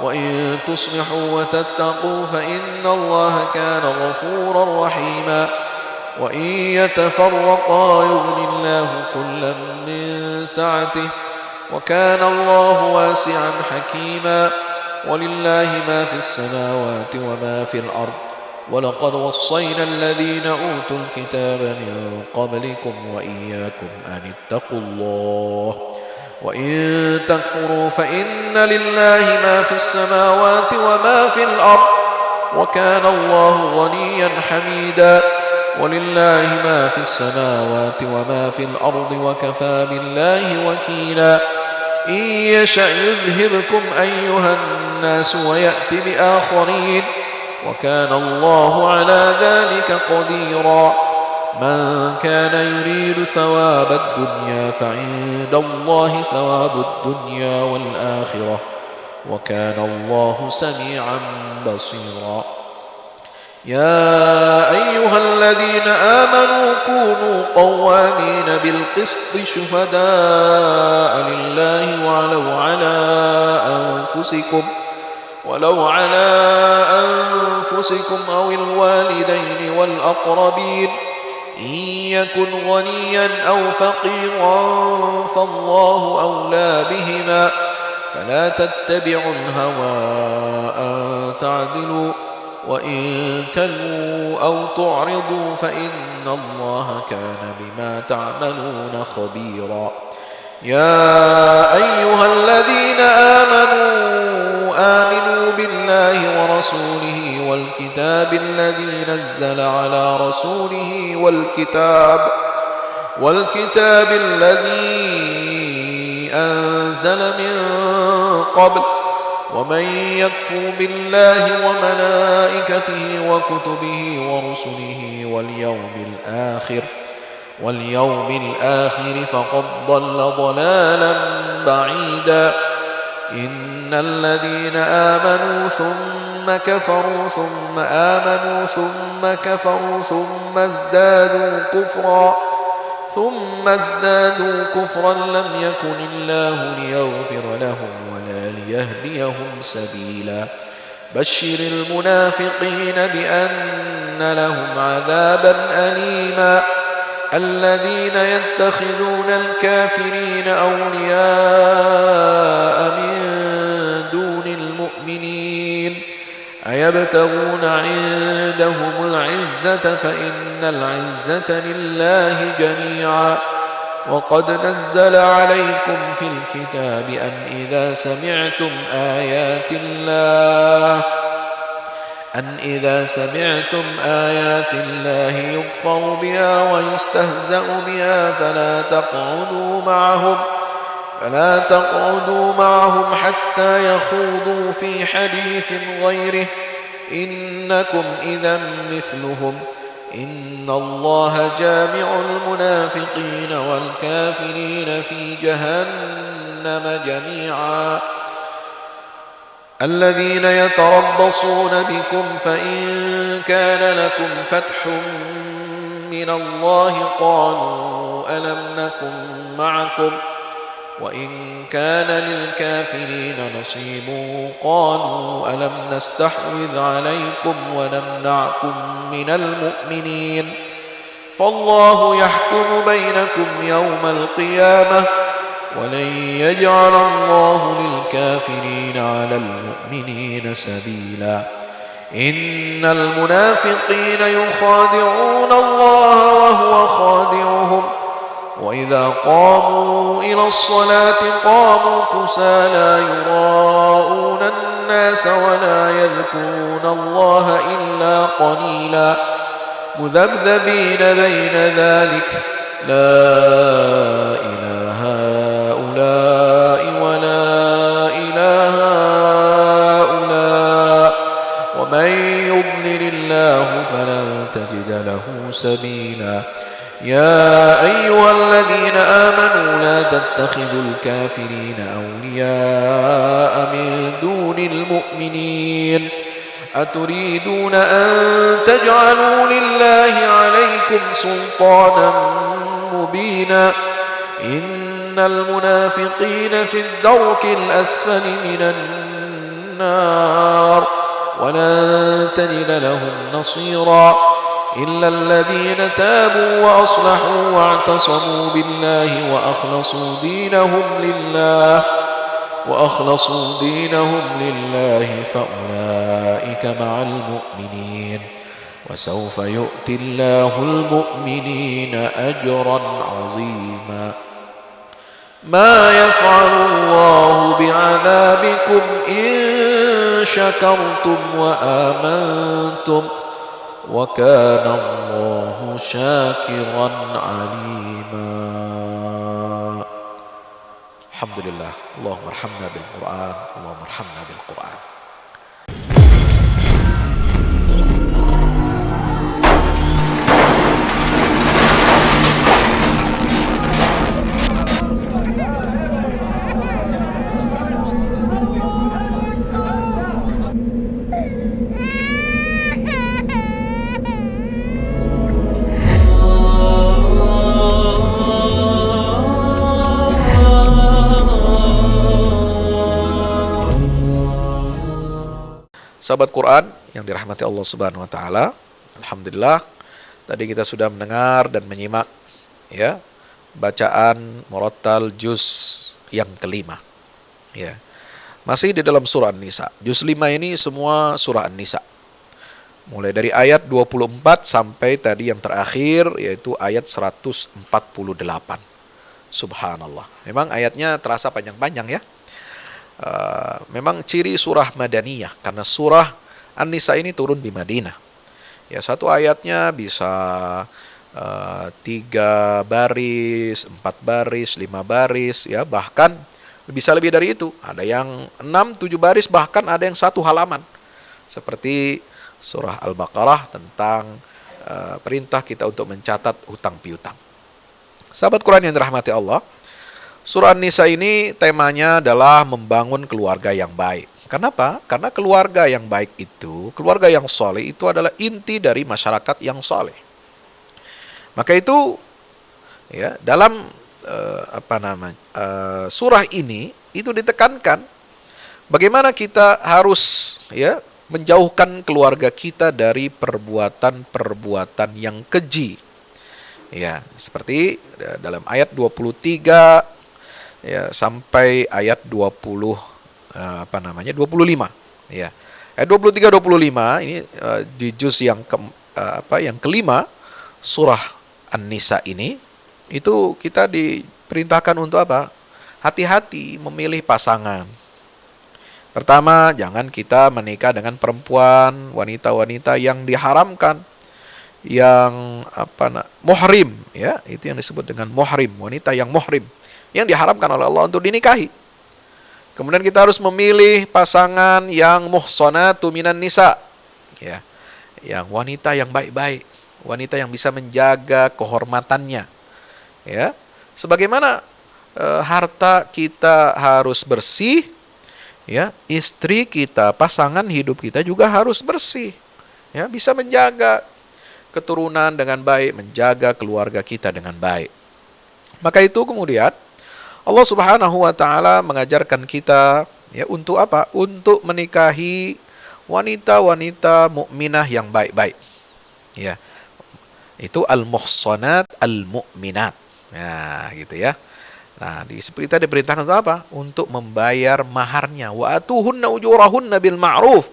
وإن تصلحوا وتتقوا فإن الله كان غفورا رحيما وإن يتفرقا يغني الله كلا من سعته وكان الله واسعا حكيما ولله ما في السماوات وما في الأرض ولقد وصينا الذين أوتوا الكتاب من قبلكم وإياكم أن اتقوا الله وإن تكفروا فإن لله ما في السماوات وما في الأرض وكان الله غنيا حميدا ولله ما في السماوات وما في الأرض وكفى بالله وكيلا إن يشأ يذهبكم أيها الناس ويأت بآخرين وكان الله على ذلك قديرا من كان يريد ثواب الدنيا فعند الله ثواب الدنيا والآخرة وكان الله سميعا بصيرا يا أيها الذين آمنوا كونوا قوامين بالقسط شهداء لله ولو على أنفسكم أو الوالدين والأقربين إن يكن غنيا أو فقيرا فالله أولى بهما فلا تتبعوا الهوى أن تعدلوا وإن تلووا أو تعرضوا فإن الله كان بما تعملون خبيرا يا أيها الذين آمنوا بالله ورسوله والكتاب الذي نزل على رسوله والكتاب الذي أنزل من قبل ومن يكفر بالله وملائكته وكتبه ورسله واليوم الآخر فقد ضل ضلالا بعيدا إن الذين آمنوا ثم كفروا ثم آمنوا ثم كفروا ثم ازدادوا كفرا لم يكن الله ليغفر لهم ولا ليهديهم سبيلا بشر المنافقين بأن لهم عذابا أليما الذين يتخذون الكافرين أولياء من دون المؤمنين أيبتغون عندهم العزة فإن العزة لله جميعا وقد نزل عليكم في الكتاب أن إذا سمعتم آيات الله يكفر بها ويستهزأ بها فلا تقعدوا معهم حتى يخوضوا في حديث غيره إنكم إذا مثلهم إن الله جامع المنافقين والكافرين في جهنم جميعا الذين يتربصون بكم فإن كان لكم فتح من الله قالوا ألم نكن معكم وإن كان للكافرين نصيب قالوا ألم نستحوذ عليكم ونمنعكم من المؤمنين فالله يحكم بينكم يوم القيامة ولن يجعل الله للكافرين على المؤمنين سبيلا إن المنافقين يخادعون الله وهو خادعهم وإذا قاموا إلى الصلاة قاموا كسالى يراءون الناس ولا يذكرون الله إلا قليلا مذبذبين بين ذلك لا إله هؤلاء ولا إله هؤلاء ومن يضلل الله فلن تجد له سبيلا يا أيها الذين الكافرين أولياء من دون المؤمنين أتريدون أن تجعلوا لله عليكم سلطانا مبينا إن المنافقين في الدرك الأسفل من النار ولن تجد لهم نصيرا إلا الذين تابوا وأصلحوا واعتصموا بالله وأخلصوا دينهم لله فأولئك مع المؤمنين وسوف يؤتي الله المؤمنين أجرا عظيما ما يفعل الله بعذابكم إن شكرتم وآمنتم وكان الله شاكرا عليما. الحمد لله. اللهم ارحمنا بالقرآن. اللهم ارحمنا بالقرآن. Sahabat Quran yang dirahmati Allah Subhanahu wa taala, alhamdulillah tadi kita sudah mendengar dan menyimak ya bacaan murattal juz yang kelima. Ya. Masih di dalam surah An-Nisa. Juz 5 ini semua surah An-Nisa. Mulai dari ayat 24 sampai tadi yang terakhir yaitu ayat 148. Subhanallah. Memang ayatnya terasa panjang-panjang ya. Memang ciri surah Madaniyah karena surah An-Nisa ini turun di Madinah. Ya, satu ayatnya bisa 3 baris, 4 baris, 5 baris, ya bahkan bisa lebih dari itu. Ada yang 6, 7 baris, bahkan ada yang 1 halaman. Seperti surah Al-Baqarah tentang perintah kita untuk mencatat hutang piutang. Sahabat Quran yang dirahmati Allah, surah An-Nisa ini temanya adalah membangun keluarga yang baik. Kenapa? Karena keluarga yang baik itu, keluarga yang soleh itu adalah inti dari masyarakat yang soleh. Maka itu, ya dalam surah ini itu ditekankan bagaimana kita harus ya menjauhkan keluarga kita dari perbuatan-perbuatan yang keji. Ya, seperti dalam ayat 23 ya sampai ayat 25 ya. Ayat 23 25 ini di juz yang yang kelima surah An-Nisa ini itu kita diperintahkan untuk apa? Hati-hati memilih pasangan. Pertama, jangan kita menikah dengan perempuan, wanita-wanita yang diharamkan, yang muhrim ya, itu yang disebut dengan muhrim, wanita yang muhrim yang diharamkan oleh Allah untuk dinikahi. Kemudian kita harus memilih pasangan yang muhsanatu minan nisa, ya, yang wanita yang baik-baik, wanita yang bisa menjaga kehormatannya, ya. Sebagaimana harta kita harus bersih, ya, istri kita, pasangan hidup kita juga harus bersih, ya, bisa menjaga keturunan dengan baik, menjaga keluarga kita dengan baik. Maka itu kemudian Allah Subhanahu wa taala mengajarkan kita ya untuk apa? Untuk menikahi wanita-wanita mukminah yang baik-baik. Ya. Itu al-muhsanat al-mu'minat. Nah, gitu ya. Nah, seperti tadi diperintahkan untuk apa? Untuk membayar maharnya. Wa atuhunna ujurahunna bil ma'ruf.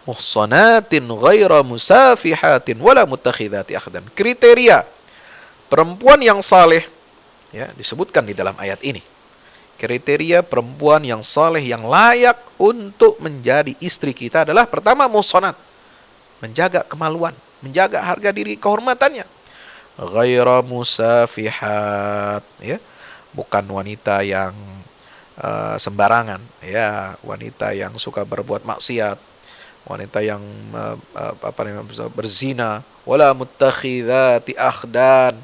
Muhsanatin ghaira musafihatin wala muttakhidati akhdan. Kriteria perempuan yang saleh ya disebutkan di dalam ayat ini. Kriteria perempuan yang saleh yang layak untuk menjadi istri kita adalah pertama muhsanat, menjaga kemaluan, menjaga harga diri, kehormatannya. Ghaira musafihat, ya, bukan wanita yang sembarangan, ya, wanita yang suka berbuat maksiat, wanita yang berzina, wala muttakhidati akhdan,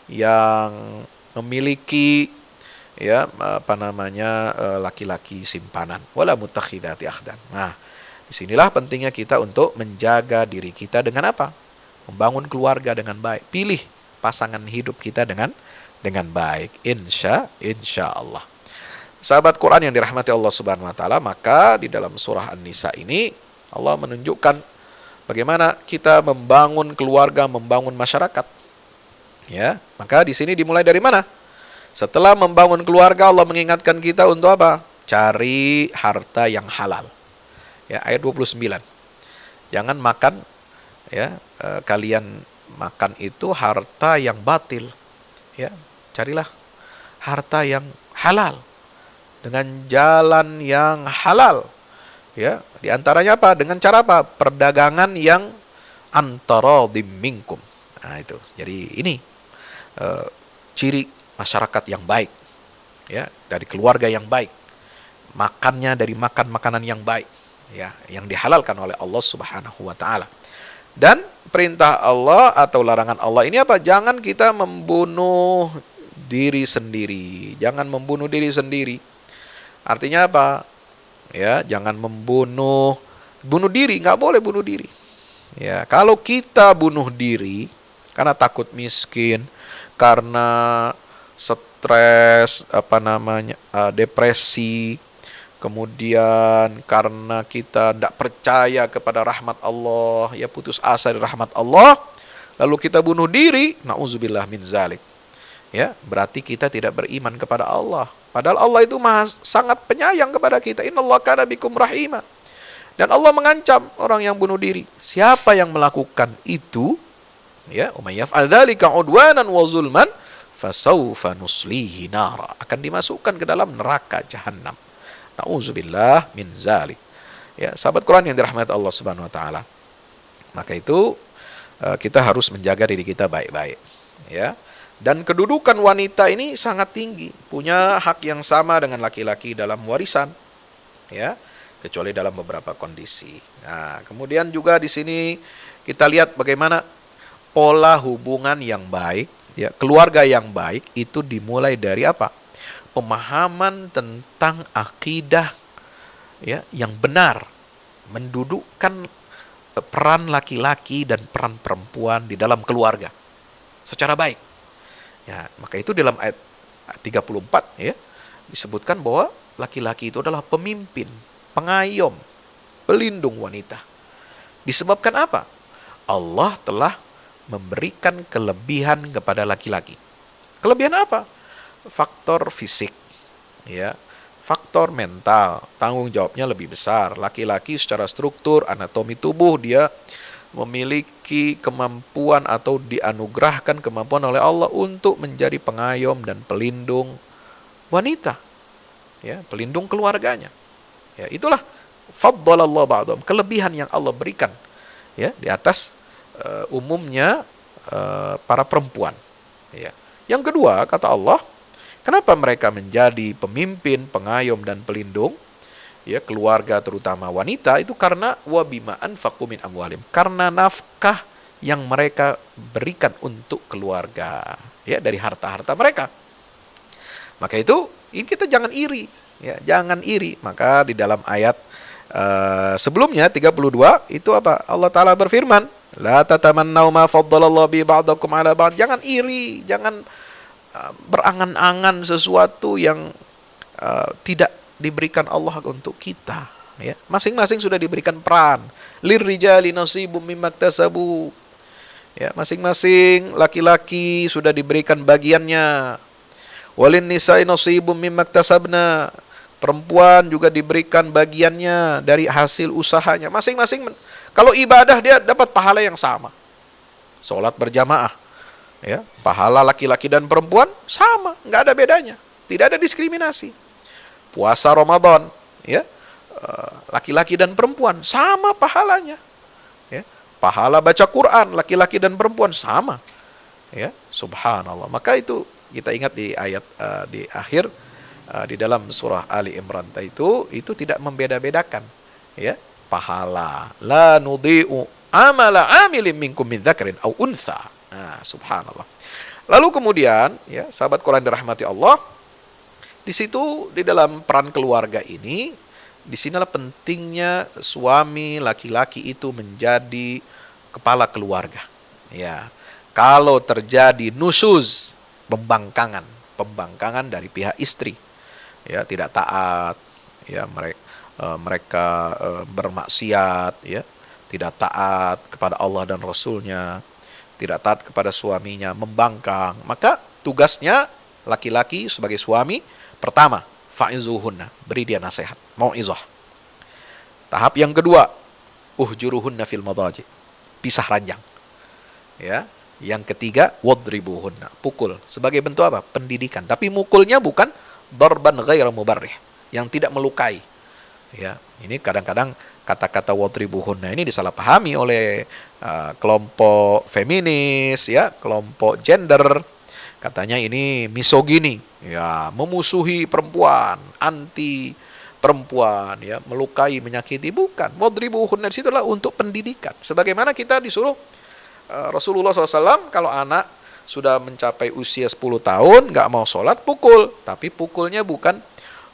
yang memiliki ya laki-laki simpanan, wala mutakhidati akhdan. Nah, disinilah pentingnya kita untuk menjaga diri kita dengan apa? Membangun keluarga dengan baik. Pilih pasangan hidup kita dengan baik. Insya Allah. Sahabat Quran yang dirahmati Allah Subhanahu wa taala, maka di dalam surah An-Nisa ini Allah menunjukkan bagaimana kita membangun keluarga, membangun masyarakat. Ya, maka di sini dimulai dari mana? Setelah membangun keluarga, Allah mengingatkan kita untuk apa? Cari harta yang halal. Ya, ayat 29. Jangan makan, ya, kalian makan itu harta yang batil. Ya, carilah harta yang halal dengan jalan yang halal. Ya, di antaranya apa? Dengan cara apa? Perdagangan yang antaradim minkum. Nah, itu. Jadi ini ciri masyarakat yang baik. Ya, dari keluarga yang baik. Makannya dari makan makanan yang baik. Ya, yang dihalalkan oleh Allah Subhanahu wa taala. Dan perintah Allah atau larangan Allah ini apa? Jangan kita membunuh diri sendiri. Jangan membunuh diri sendiri. Artinya apa? Ya, jangan bunuh diri, nggak boleh bunuh diri. Ya, kalau kita bunuh diri karena takut miskin, karena stres, depresi, kemudian karena kita tidak percaya kepada rahmat Allah, ya putus asa dari rahmat Allah, lalu kita bunuh diri, na'udzubillah min zalik. Ya, berarti kita tidak beriman kepada Allah. Padahal Allah itu sangat penyayang kepada kita. Innallaha kana bikum rahima. Dan Allah mengancam orang yang bunuh diri. Siapa yang melakukan itu, ya, may yaf'al dzalika 'udwanan wa zulman fasawfa nuslihi nara, akan dimasukkan ke dalam neraka jahanam. Nauzubillah min zalik. Ya, sahabat Quran yang dirahmati Allah Subhanahu wa taala. Maka itu kita harus menjaga diri kita baik-baik, ya. Dan kedudukan wanita ini sangat tinggi, punya hak yang sama dengan laki-laki dalam warisan, ya, kecuali dalam beberapa kondisi. Nah, kemudian juga di sini kita lihat bagaimana pola hubungan yang baik, ya, keluarga yang baik itu dimulai dari apa? Pemahaman tentang akidah, ya, yang benar, mendudukkan peran laki-laki dan peran perempuan di dalam keluarga secara baik. Ya, maka itu dalam ayat 34, ya, disebutkan bahwa laki-laki itu adalah pemimpin, pengayom, pelindung wanita. Disebabkan apa? Allah telah memberikan kelebihan kepada laki-laki. Kelebihan apa? Faktor fisik, ya, faktor mental, tanggung jawabnya lebih besar. Laki-laki secara struktur, anatomi tubuh, dia memiliki kemampuan atau dianugerahkan kemampuan oleh Allah untuk menjadi pengayom dan pelindung wanita, ya, pelindung keluarganya. Ya, itulah faddalallahu ba'dhum, kelebihan yang Allah berikan, ya, di atas umumnya para perempuan. Ya. Yang kedua, kata Allah, kenapa mereka menjadi pemimpin, pengayom dan pelindung, ya, keluarga terutama wanita, itu karena wabima anfaqu min amwalim, karena nafkah yang mereka berikan untuk keluarga, ya, dari harta-harta mereka. Maka itu ini kita jangan iri, ya, jangan iri. Maka di dalam ayat sebelumnya 32 itu apa? Allah Ta'ala berfirman, la tatamannau ma faddalallahu bi ba'dakum ala ba'd. Jangan iri, jangan berangan-angan sesuatu yang tidak diberikan Allah untuk kita, ya. Masing-masing sudah diberikan peran. Lirrijali nasibum mimma iktasabu. Ya, masing-masing laki-laki sudah diberikan bagiannya. Walin nisa'i nasibum mimma iktasabna. Perempuan juga diberikan bagiannya dari hasil usahanya. Masing-masing kalau ibadah dia dapat pahala yang sama. Salat berjamaah, ya, pahala laki-laki dan perempuan sama, nggak ada bedanya. Tidak ada diskriminasi. Puasa Ramadan, ya, laki-laki dan perempuan sama pahalanya, ya. Pahala baca Quran laki-laki dan perempuan sama, ya. Subhanallah. Maka itu kita ingat di ayat di akhir di dalam surah Ali Imran itu tidak membeda-bedakan, ya, pahala. La nudhi'u amala amilin minkum min dzakarin aw untha. Nah, subhanallah. Lalu kemudian, ya, sahabat Quran dirahmati Allah, Di situ di dalam peran keluarga ini, disinilah pentingnya suami laki-laki itu menjadi kepala keluarga. Ya, kalau terjadi nusuz, pembangkangan dari pihak istri, ya tidak taat, ya mereka bermaksiat, ya tidak taat kepada Allah dan Rasulnya, tidak taat kepada suaminya, membangkang, maka tugasnya laki-laki sebagai suami, pertama, fa'izuhunna, beri dia nasihat, mau'izah. Tahap yang kedua, uhjuruhunna fil madaji, pisah ranjang. Ya, yang ketiga, wadribuhunna, pukul. Sebagai bentuk apa? Pendidikan. Tapi mukulnya bukan darban ghairu mubarrih, yang tidak melukai. Ya, ini kadang-kadang kata-kata wadribuhunna ini disalahpahami oleh kelompok feminis, ya, kelompok gender. Katanya ini misogini, ya, memusuhi perempuan, anti perempuan, ya, melukai, menyakiti. Bukan. Wadribuhunna di situlah untuk pendidikan. Sebagaimana kita disuruh Rasulullah SAW, kalau anak sudah mencapai usia 10 tahun, nggak mau sholat, pukul. Tapi pukulnya bukan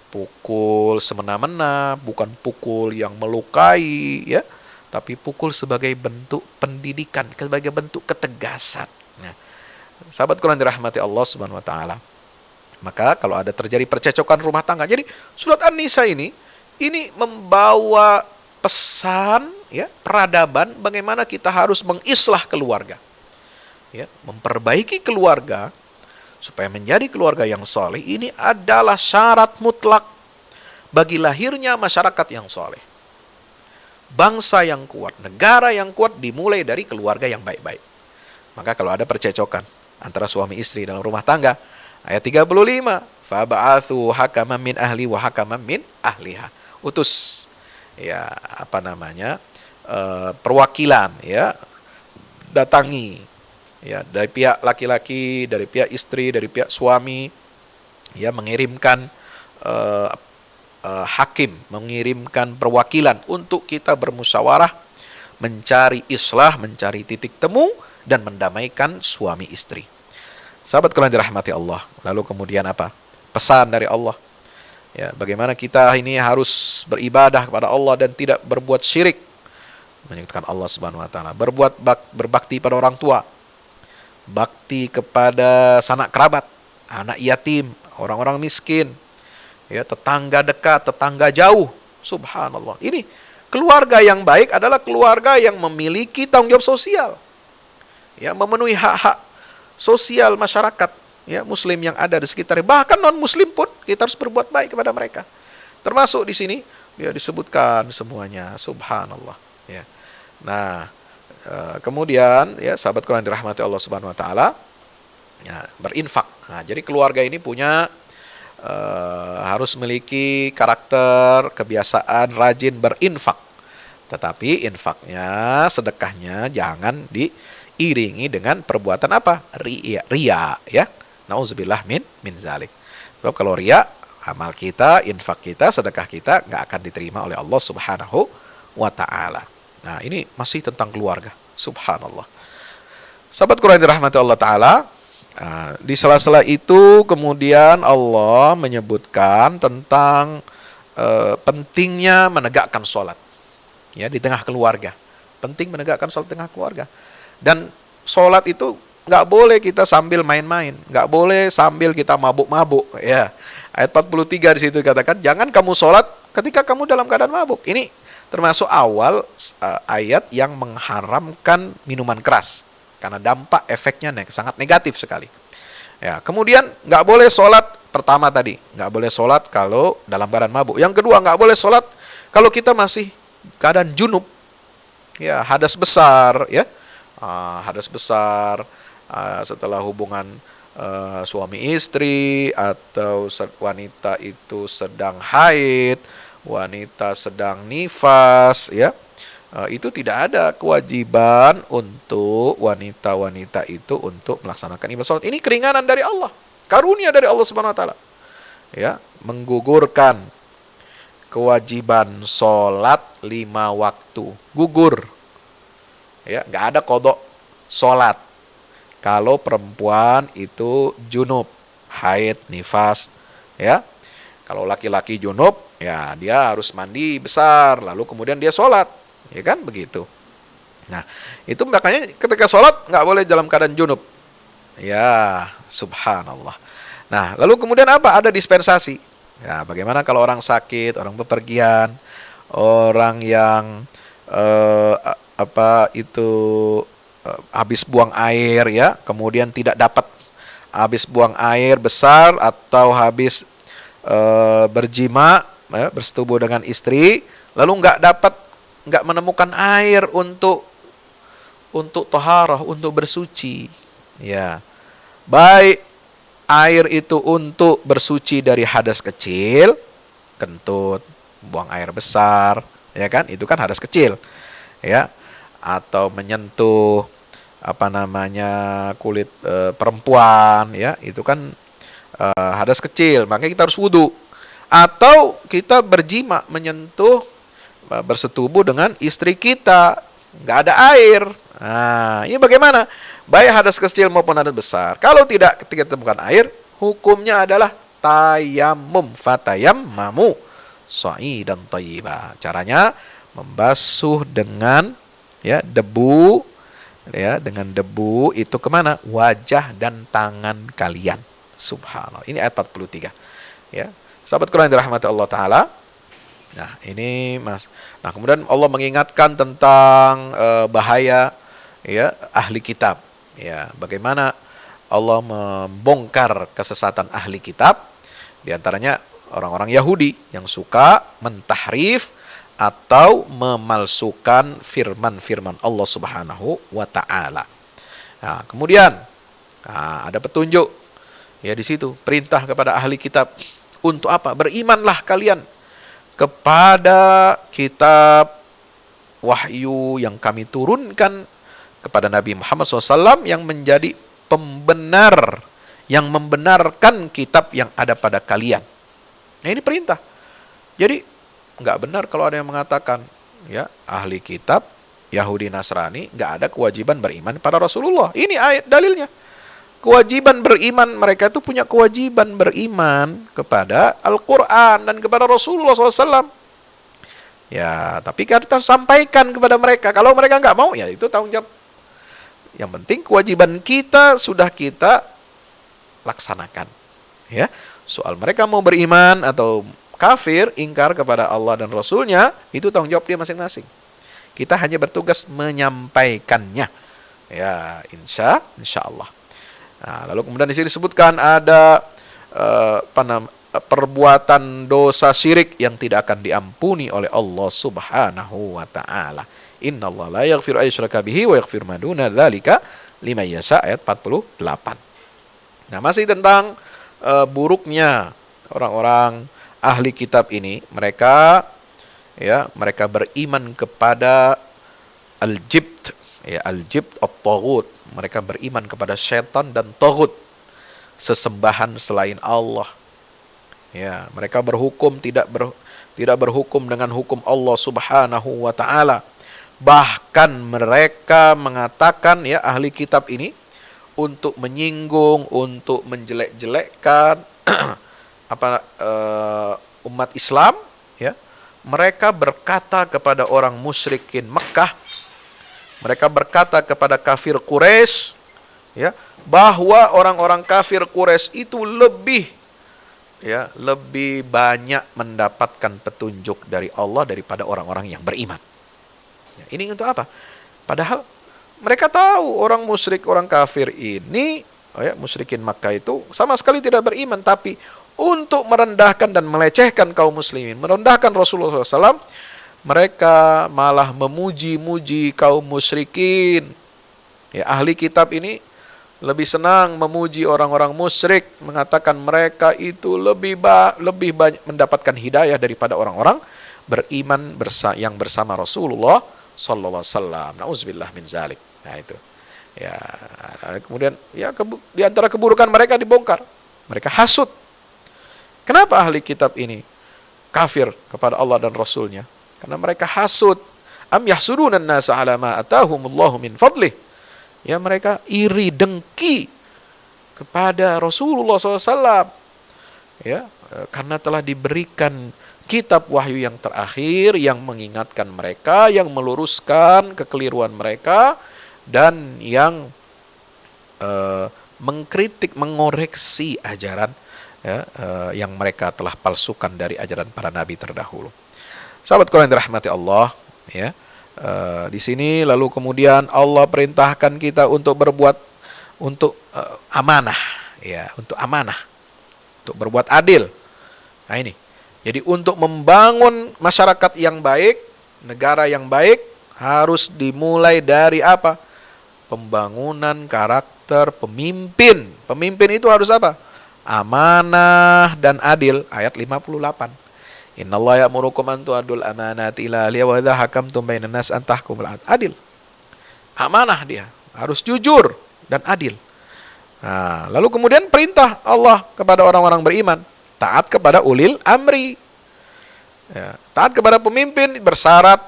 pukul semena-mena, bukan pukul yang melukai, ya, tapi pukul sebagai bentuk pendidikan, sebagai bentuk ketegasan. Nah, sahabat Quran dirahmati Allah Subhanahu wa taala. Maka kalau ada terjadi percecokan rumah tangga, jadi surat An-Nisa ini membawa pesan, ya, peradaban bagaimana kita harus mengislah keluarga. Ya, memperbaiki keluarga supaya menjadi keluarga yang soleh, ini adalah syarat mutlak bagi lahirnya masyarakat yang soleh. Bangsa yang kuat, negara yang kuat dimulai dari keluarga yang baik-baik. Maka kalau ada percecokan antara suami istri dalam rumah tangga, ayat 35, fab'athu hakaman min ahli wa hakaman min ahliha. Utus, ya, perwakilan, ya, datangi, ya, dari pihak laki-laki, dari pihak istri, dari pihak suami, ya, mengirimkan hakim, mengirimkan perwakilan untuk kita bermusyawarah, mencari islah, mencari titik temu, dan mendamaikan suami istri. Sahabat Quran dirahmati Allah. Lalu kemudian apa? Pesan dari Allah. Ya, bagaimana kita ini harus beribadah kepada Allah dan tidak berbuat syirik, menyekutukan Allah Subhanahu wa taala. Berbakti pada orang tua, bakti kepada sanak kerabat, anak yatim, orang-orang miskin, ya, tetangga dekat, tetangga jauh. Subhanallah. Ini keluarga yang baik adalah keluarga yang memiliki tanggung jawab sosial. Ya, memenuhi hak-hak sosial masyarakat, ya, muslim yang ada di sekitar. Bahkan non muslim pun kita harus berbuat baik kepada mereka. Termasuk di sini ya disebutkan semuanya. Subhanallah, ya. Nah, kemudian, ya, sahabat Quran dirahmati Allah Subhanahu wa taala, ya, berinfak. Nah, jadi keluarga ini punya harus memiliki karakter, kebiasaan rajin berinfak. Tetapi infaknya, sedekahnya jangan diiringi dengan perbuatan apa? Riya, ya. Nauzubillah min zalik. Sebab kalau riya, amal kita, infak kita, sedekah kita nggak akan diterima oleh Allah Subhanahu wa taala. Nah, ini masih tentang keluarga. Subhanallah. Sahabat Quran dirahmati Allah taala, di sela-sela itu kemudian Allah menyebutkan tentang pentingnya menegakkan sholat, ya, di tengah keluarga. Penting menegakkan sholat di tengah keluarga. Dan sholat itu nggak boleh kita sambil main-main, nggak boleh sambil kita mabuk-mabuk, ya. Ayat 43 di situ dikatakan, jangan kamu sholat ketika kamu dalam keadaan mabuk. Ini termasuk awal ayat yang mengharamkan minuman keras, karena dampak efeknya sangat negatif sekali. Ya, kemudian nggak boleh sholat, pertama tadi nggak boleh sholat kalau dalam keadaan mabuk. Yang kedua, nggak boleh sholat kalau kita masih keadaan junub, ya, hadas besar, ya, hadas besar setelah hubungan suami istri, atau wanita itu sedang haid, wanita sedang nifas, ya. Itu tidak ada kewajiban untuk wanita-wanita itu untuk melaksanakan ibadah salat. Ini keringanan dari Allah, karunia dari Allah Subhanahu wa taala. Ya, menggugurkan kewajiban salat 5 waktu. Gugur. Ya, enggak ada qadha salat kalau perempuan itu junub, haid, nifas, ya. Kalau laki-laki junub, ya dia harus mandi besar, lalu kemudian dia sholat, ya kan begitu. Nah, itu makanya ketika sholat nggak boleh dalam keadaan junub. Ya, subhanallah. Nah, lalu kemudian apa? Ada dispensasi. Ya, bagaimana kalau orang sakit, orang bepergian, orang yang habis buang air, ya, kemudian tidak dapat, habis buang air besar atau habis berjima, ya, bersetubuh dengan istri, lalu nggak menemukan air untuk taharah, untuk bersuci, ya, baik air itu untuk bersuci dari hadas kecil, kentut, buang air besar, ya kan, itu kan hadas kecil, ya, atau menyentuh kulit perempuan, ya, itu kan hadas kecil, makanya kita harus wudu. Atau kita berjima, menyentuh, bersetubuh dengan istri kita, nggak ada air. Nah, ini bagaimana? Baik hadas kecil maupun hadas besar. Kalau tidak, ketika ditemukan air, hukumnya adalah tayammum, fatayammamu sha'idan thayyiba. Caranya membasuh dengan, ya, debu, ya, dengan debu itu kemana? Wajah dan tangan kalian. Subhanallah. Ini ayat 43. Ya. Sahabat Quran yang dirahmati Allah Ta'ala. Nah, ini Mas. Nah, kemudian Allah mengingatkan tentang bahaya, ya, ahli kitab. Ya, bagaimana Allah membongkar kesesatan ahli kitab, di antaranya orang-orang Yahudi yang suka mentahrif atau memalsukan firman-firman Allah Subhanahu wa Ta'ala. Nah, kemudian ada petunjuk, ya, di situ perintah kepada ahli kitab untuk apa? Berimanlah kalian kepada kitab wahyu yang kami turunkan kepada Nabi Muhammad SAW yang menjadi pembenar, yang membenarkan kitab yang ada pada kalian. Nah, ini perintah. Jadi nggak benar kalau ada yang mengatakan, ya, ahli kitab Yahudi Nasrani nggak ada kewajiban beriman pada Rasulullah. Ini ayat dalilnya. Kewajiban beriman, mereka itu punya kewajiban beriman kepada Al-Quran dan kepada Rasulullah SAW. Ya, tapi kita sampaikan kepada mereka. Kalau mereka nggak mau, ya itu tanggung jawab. Yang penting kewajiban kita sudah kita laksanakan. Ya, soal mereka mau beriman atau kafir, ingkar kepada Allah dan Rasulnya, itu tanggung jawab dia masing-masing. Kita hanya bertugas menyampaikannya. Ya, insya Allah. Nah, lalu kemudian di sini disebutkan ada perbuatan dosa syirik yang tidak akan diampuni oleh Allah Subhanahu wa Ta'ala. Innallaha la yaghfiru ay yushraka bihi wa yaghfiru ma duna dzalika liman yasha, ayat 48. Nah, masih tentang buruknya orang-orang ahli kitab ini, mereka beriman kepada al-jibt, ya, al-jibt at-taghut. Mereka beriman kepada setan dan taghut, sesembahan selain Allah. Ya, mereka berhukum tidak berhukum dengan hukum Allah Subhanahu wa Ta'ala. Bahkan mereka mengatakan, ya, ahli kitab ini untuk menyinggung, untuk menjelek-jelekkan umat Islam, ya. Mereka berkata kepada orang musyrikin Mekah, mereka berkata kepada kafir Quraisy, ya, bahwa orang-orang kafir Quraisy itu lebih banyak mendapatkan petunjuk dari Allah daripada orang-orang yang beriman. Ya, ini untuk apa? Padahal mereka tahu orang musyrik, orang kafir ini, musyrikin Makkah itu sama sekali tidak beriman, tapi untuk merendahkan dan melecehkan kaum muslimin, merendahkan Rasulullah SAW, mereka malah memuji-muji kaum musyrikin. Ya, ahli kitab ini lebih senang memuji orang-orang musyrik, mengatakan mereka itu lebih banyak mendapatkan hidayah daripada orang-orang beriman yang bersama Rasulullah sallallahu alaihi wasallam. Nauzubillah min zalik. Nah, itu. Ya, kemudian ya di antara keburukan mereka dibongkar. Mereka hasud. Kenapa ahli kitab ini kafir kepada Allah dan Rasulnya? Karena mereka hasud. Am yahsuduna an-nasa ala ma atahumullahu min fadlih. Ya, mereka iri dengki kepada Rasulullah SAW. Ya, karena telah diberikan kitab wahyu yang terakhir yang mengingatkan mereka, yang meluruskan kekeliruan mereka, dan yang mengkritik, mengoreksi ajaran yang mereka telah palsukan dari ajaran para nabi terdahulu. Sahabat Quran yang dirahmati Allah, ya, di sini lalu kemudian Allah perintahkan kita untuk berbuat untuk amanah, ya, untuk amanah, untuk berbuat adil. Nah ini, jadi untuk membangun masyarakat yang baik, negara yang baik, harus dimulai dari apa? Pembangunan karakter pemimpin. Pemimpin itu harus apa? Amanah dan adil. Ayat 58. Innallaha ya'murukum an tu'addul amanati ila ahliha wa idza hakamtum bainan nas an tahkumul adil. Amanah dia, harus jujur dan adil. Nah, lalu kemudian perintah Allah kepada orang-orang beriman, taat kepada ulil amri. Ya, taat kepada pemimpin bersyarat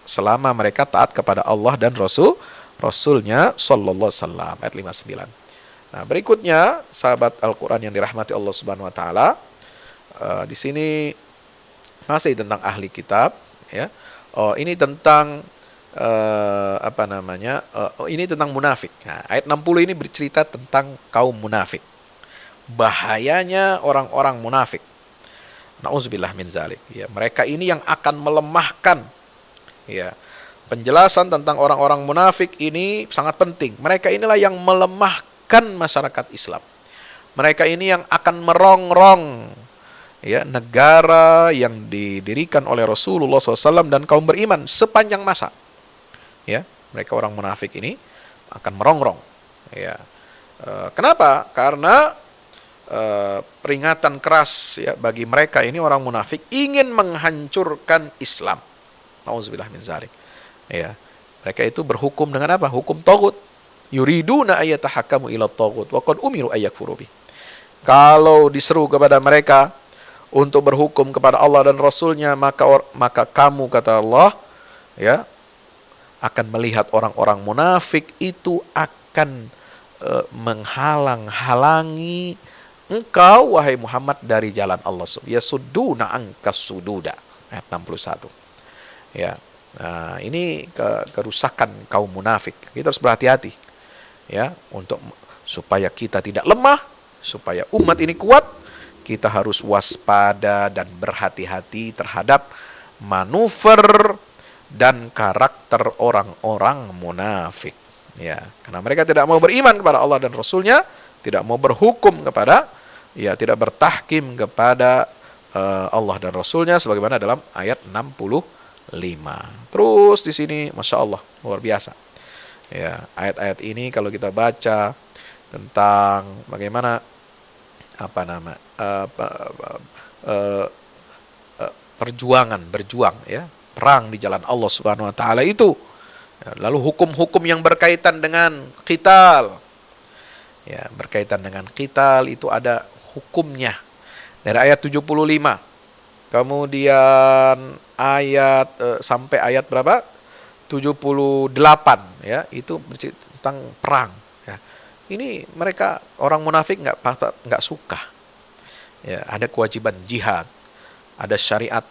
selama mereka taat kepada Allah dan Rasulnya sallallahu alaihi wasallam. Ayat 59. Nah, berikutnya sahabat Al-Qur'an yang dirahmati Allah Subhanahu wa taala, di sini masih tentang ahli kitab, ya. Oh, ini tentang ini tentang munafik. Nah, ayat 60 ini bercerita tentang kaum munafik. Bahayanya orang-orang munafik. Nauzubillah min zalik. Ya, mereka ini yang akan melemahkan, ya. Penjelasan tentang orang-orang munafik ini sangat penting. Mereka inilah yang melemahkan masyarakat Islam. Mereka ini yang akan merongrong, ya, negara yang didirikan oleh Rasulullah SAW dan kaum beriman sepanjang masa. Ya, mereka orang munafik ini akan merongrong. Ya, kenapa? Karena peringatan keras, ya, bagi mereka ini orang munafik ingin menghancurkan Islam. Nauzubillah min zalik. Ya, mereka itu berhukum dengan apa? Hukum taghut. Yuriduna ayatahakamu ila taghut wa qad umiru ayakfuru bih. Kalau diseru kepada mereka untuk berhukum kepada Allah dan Rasulnya, maka kamu, kata Allah, ya, akan melihat orang-orang munafik itu akan menghalang-halangi engkau, wahai Muhammad, dari jalan Allah. Yasudduna angkas sududa. Ayat 61. Ya. Nah, ini kerusakan kaum munafik. Kita harus berhati-hati, ya, supaya kita tidak lemah, supaya umat ini kuat. Kita harus waspada dan berhati-hati terhadap manuver dan karakter orang-orang munafik. Ya, karena mereka tidak mau beriman kepada Allah dan Rasulnya, tidak mau berhukum kepada, ya, tidak bertahkim kepada Allah dan Rasulnya, sebagaimana dalam ayat 65. Terus di sini, masya Allah, luar biasa. Ya, ayat-ayat ini kalau kita baca tentang bagaimana berjuang, ya, perang di jalan Allah Subhanahu wa taala itu. Ya, lalu hukum-hukum yang berkaitan dengan qital. Ya, berkaitan dengan qital itu ada hukumnya. Dari ayat 75. Kemudian ayat sampai ayat berapa? 78, ya, itu bercerita tentang perang, ya. Ini mereka orang munafik nggak suka. Ya, ada kewajiban jihad, ada syariat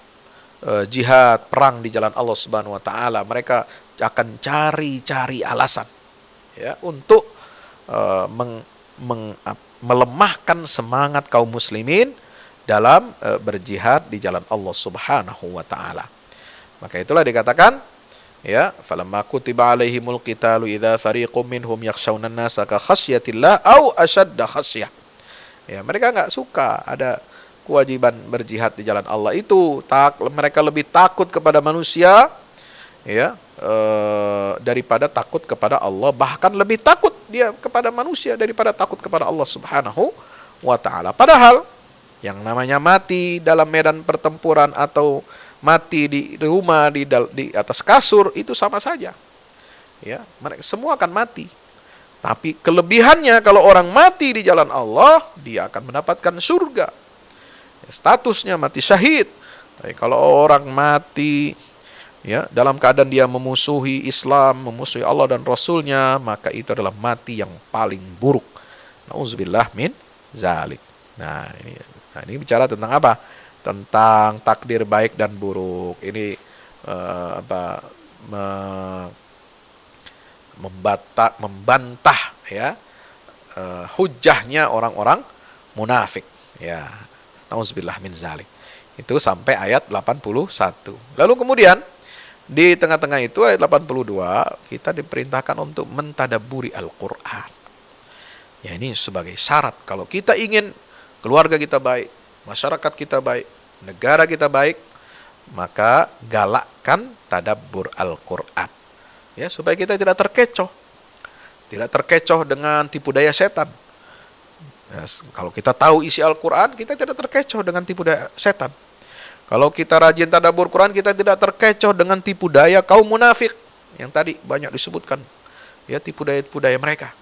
jihad, perang di jalan Allah Subhanahu wa taala. Mereka akan cari alasan, ya, untuk melemahkan semangat kaum muslimin dalam berjihad di jalan Allah Subhanahu wa taala. Maka itulah dikatakan, ya, falamma kutiba alaihimul qitalu idza fariqum minhum yakhshawna an-nasa ka khasyatillah au ashadda khasyah. Ya, mereka enggak suka ada kewajiban berjihad di jalan Allah itu. Mereka lebih takut kepada manusia, ya, daripada takut kepada Allah. Bahkan lebih takut dia kepada manusia daripada takut kepada Allah Subhanahu wa taala. Padahal yang namanya mati dalam medan pertempuran atau mati di rumah, di atas kasur, itu sama saja. Ya, mereka semua akan mati. Tapi kelebihannya kalau orang mati di jalan Allah, dia akan mendapatkan surga. Statusnya mati syahid. Tapi kalau orang mati, ya, dalam keadaan dia memusuhi Islam, memusuhi Allah dan Rasulnya, maka itu adalah mati yang paling buruk. Nauzubillah min zalik. Nah, ini Nah, ini bicara tentang apa? Tentang takdir baik dan buruk. Ini apa? Membantah ya hujahnya orang-orang munafik. Ya, nauzubillah min zalik. Itu sampai ayat 81. Lalu kemudian di tengah-tengah itu ayat 82 kita diperintahkan untuk mentadabburi Al-Qur'an. Ya, ini sebagai syarat kalau kita ingin keluarga kita baik, masyarakat kita baik, negara kita baik, maka galakkan tadabbur Al-Qur'an. Ya, supaya kita tidak terkecoh. Tidak terkecoh dengan tipu daya setan. Ya, kalau kita tahu isi Al-Qur'an, kita tidak terkecoh dengan tipu daya setan. Kalau kita rajin tadabbur Quran, kita tidak terkecoh dengan tipu daya kaum munafik yang tadi banyak disebutkan. Ya, tipu daya mereka.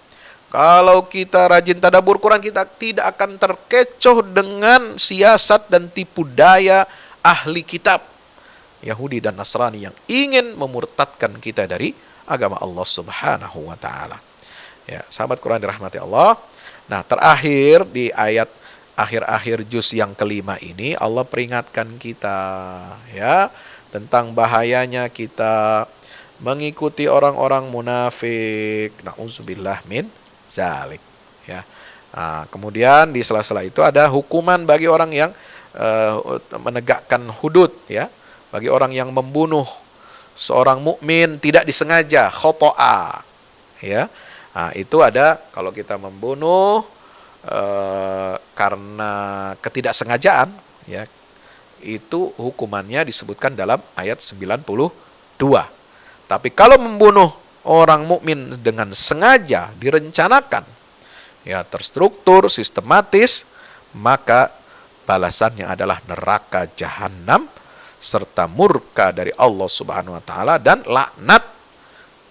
Kalau kita rajin tadabbur Quran, kita tidak akan terkecoh dengan siasat dan tipu daya ahli kitab Yahudi dan Nasrani yang ingin memurtadkan kita dari agama Allah Subhanahu wa taala. Ya, sahabat Quran dirahmati Allah. Nah, terakhir di ayat akhir-akhir juz yang kelima ini Allah peringatkan kita ya tentang bahayanya kita mengikuti orang-orang munafik. Nauzubillah min zalik ya. Nah, kemudian di sela-sela itu ada hukuman bagi orang yang menegakkan hudud ya, bagi orang yang membunuh seorang mukmin tidak disengaja, khoto'a ya. Nah, itu ada kalau kita membunuh karena ketidaksengajaan ya, itu hukumannya disebutkan dalam ayat 92. Tapi kalau membunuh orang mukmin dengan sengaja, direncanakan ya, terstruktur, sistematis, maka balasannya adalah neraka jahanam serta murka dari Allah Subhanahu wa taala dan laknat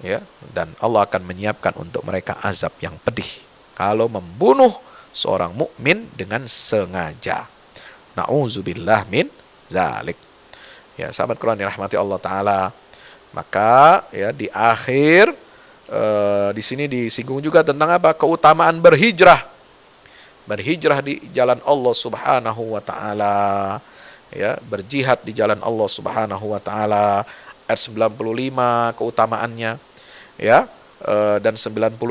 ya, dan Allah akan menyiapkan untuk mereka azab yang pedih kalau membunuh seorang mukmin dengan sengaja. Nauzubillah min zalik. Ya, sahabat Quran dirahmati Allah taala. Maka ya di akhir di sini disinggung juga tentang apa? Keutamaan berhijrah. Berhijrah di jalan Allah Subhanahu wa taala. Ya, berjihad di jalan Allah Subhanahu wa taala. Ayat 95 keutamaannya ya, dan 96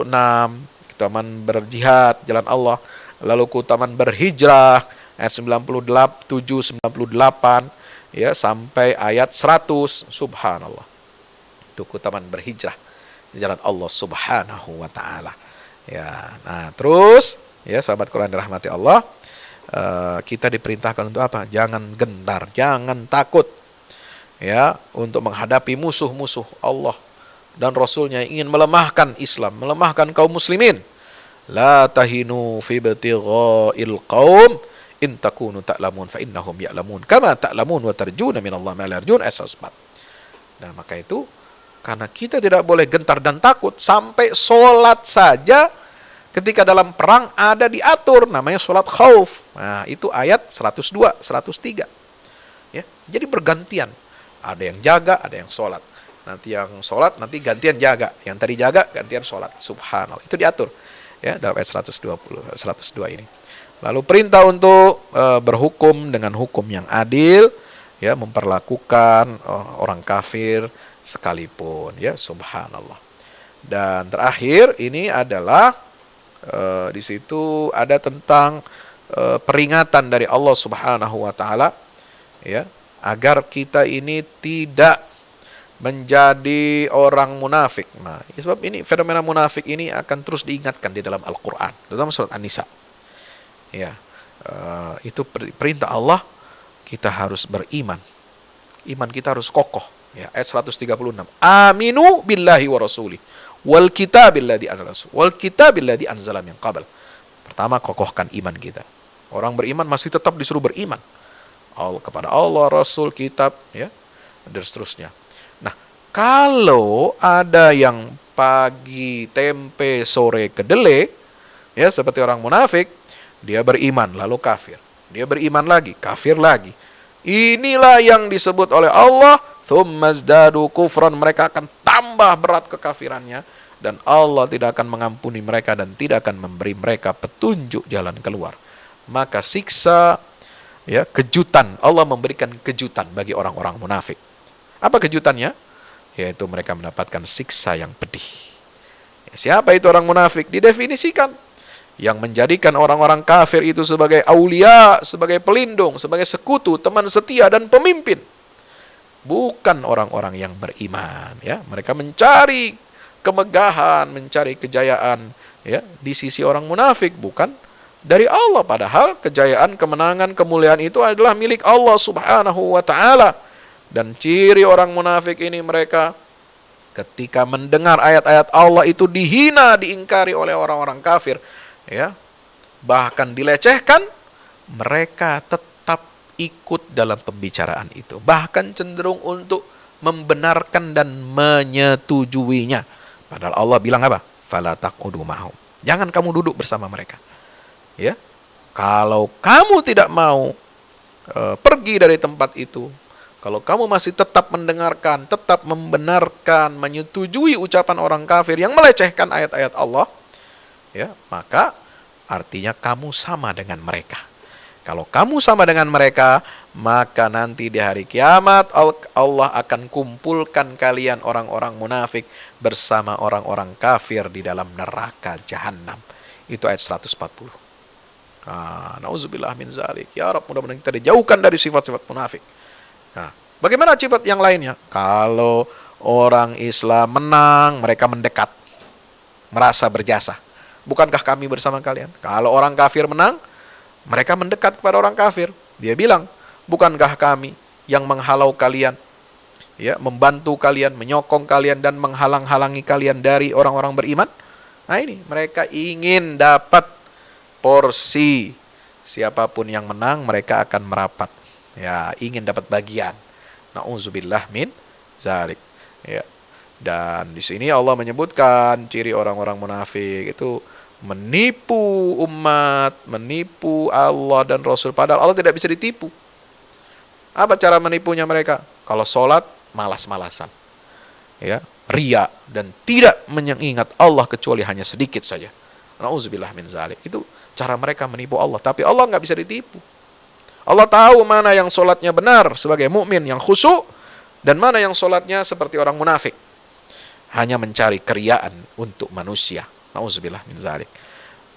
keutamaan berjihad jalan Allah, lalu keutamaan berhijrah ayat 97, 98 ya sampai ayat 100. Subhanallah. Itu keutamaan berhijrah di jalan Allah Subhanahu wa taala. Ya, nah terus ya sahabat Quran dirahmati Allah, kita diperintahkan untuk apa? Jangan gentar, jangan takut ya untuk menghadapi musuh-musuh Allah dan Rasulnya yang ingin melemahkan Islam, melemahkan kaum muslimin. La tahinu fi ibtigha'il qaum in takunu ta'lamun fa innahum ya'lamun kama ta'lamun wa tarjuna minallahi ma la yarjun. Ayat 104. Nah, maka itu karena kita tidak boleh gentar dan takut, sampai sholat saja ketika dalam perang ada diatur, namanya sholat khauf. Nah, itu ayat 102, 103. Ya, jadi bergantian. Ada yang jaga, ada yang sholat. Nanti yang sholat, nanti gantian jaga. Yang tadi jaga, gantian sholat. Subhanallah. Itu diatur ya dalam ayat 102 ini. Lalu perintah untuk berhukum dengan hukum yang adil, ya, memperlakukan orang kafir sekalipun, ya, subhanallah. Dan terakhir ini adalah di situ ada tentang peringatan dari Allah Subhanahu wa taala, ya, agar kita ini tidak menjadi orang munafik. Nah, sebab ini fenomena munafik ini akan terus diingatkan di dalam Al-Qur'an, terutama surat An-Nisa. Ya, itu perintah Allah, kita harus beriman. Iman kita harus kokoh. Ya, ayat 136. Aminu billahi wa rasuli wal kitabil ladzi anzala min qabl. Pertama, kokohkan iman kita. Orang beriman masih tetap disuruh beriman kepada Allah, Rasul, kitab, ya, dan seterusnya. Nah, kalau ada yang pagi tempe, sore kedelai, ya, seperti orang munafik, dia beriman lalu kafir. Dia beriman lagi, kafir lagi. Inilah yang disebut oleh Allah, tsummazdadu kufran, mereka akan tambah berat kekafirannya dan Allah tidak akan mengampuni mereka dan tidak akan memberi mereka petunjuk jalan keluar. Maka siksa ya, kejutan. Allah memberikan kejutan bagi orang-orang munafik. Apa kejutannya? Yaitu mereka mendapatkan siksa yang pedih. Siapa itu orang munafik? Didefinisikan yang menjadikan orang-orang kafir itu sebagai aulia, sebagai pelindung, sebagai sekutu, teman setia dan pemimpin. Bukan orang-orang yang beriman, ya. Mereka mencari kemegahan, mencari kejayaan, ya, di sisi orang munafik, bukan dari Allah. Padahal kejayaan, kemenangan, kemuliaan itu adalah milik Allah Subhanahu wa taala. Dan ciri orang munafik ini, mereka ketika mendengar ayat-ayat Allah itu dihina, diingkari oleh orang-orang kafir, ya, bahkan dilecehkan, mereka tetap ikut dalam pembicaraan itu, bahkan cenderung untuk membenarkan dan menyetujuinya. Padahal Allah bilang apa? Fala taqudu ma'hum. Jangan kamu duduk bersama mereka. Ya. Kalau kamu tidak mau pergi dari tempat itu, kalau kamu masih tetap mendengarkan, tetap membenarkan, menyetujui ucapan orang kafir yang melecehkan ayat-ayat Allah, ya, maka artinya kamu sama dengan mereka. Kalau kamu sama dengan mereka, maka nanti di hari kiamat Allah akan kumpulkan kalian orang-orang munafik bersama orang-orang kafir di dalam neraka jahanam. Itu ayat 140. Nauzubillah min zalik. Ya Rabb, mudah-mudahan kita dijauhkan dari sifat-sifat munafik. Nah, bagaimana sifat yang lainnya? Kalau orang Islam menang, mereka mendekat, merasa berjasa. Bukankah kami bersama kalian? Kalau orang kafir menang, mereka mendekat kepada orang kafir. Dia bilang, bukankah kami yang menghalau kalian, ya, membantu kalian, menyokong kalian dan menghalang-halangi kalian dari orang-orang beriman? Nah ini, mereka ingin dapat porsi. Siapapun yang menang, mereka akan merapat. Ya, ingin dapat bagian. Nauzubillah min zalik. Ya. Dan di sini Allah menyebutkan ciri orang-orang munafik itu menipu umat, menipu Allah dan Rasul. Padahal Allah tidak bisa ditipu. Apa cara menipunya mereka? Kalau sholat, malas-malasan, ya, ria, dan tidak mengingat Allah kecuali hanya sedikit saja. Nauzubillah min zalik. Itu cara mereka menipu Allah. Tapi Allah nggak bisa ditipu. Allah tahu mana yang sholatnya benar sebagai mukmin yang khusyuk dan mana yang sholatnya seperti orang munafik, hanya mencari keriaan untuk manusia. Nauzubillah min zalik.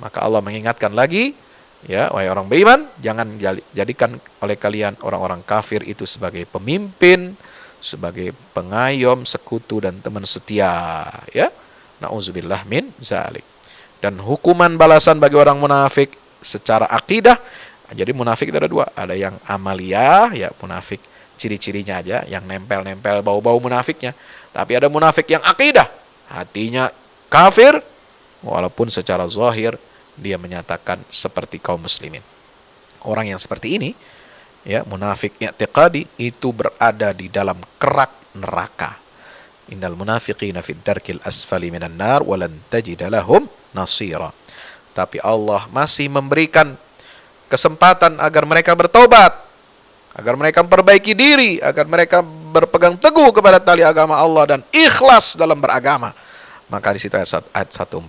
Maka Allah mengingatkan lagi, ya, wahai orang beriman, jangan jadikan oleh kalian orang-orang kafir itu sebagai pemimpin, sebagai pengayom, sekutu dan teman setia, ya. Nauzubillah min zalik. Dan hukuman balasan bagi orang munafik secara akidah. Jadi munafik itu ada dua, ada yang amalia, ya, munafik ciri-cirinya aja, yang nempel-nempel bau-bau munafiknya. Tapi ada munafik yang akidah, hatinya kafir, walaupun secara zahir dia menyatakan seperti kaum muslimin. Orang yang seperti ini, ya, munafik i'tiqadi, itu berada di dalam kerak neraka. Innal munafiqina fid darkil asfali minan nar walan tajida lahum nasira. Tapi Allah masih memberikan kesempatan agar mereka bertobat, agar mereka memperbaiki diri, agar mereka berpegang teguh kepada tali agama Allah dan ikhlas dalam beragama. Maka di situ ayat 146,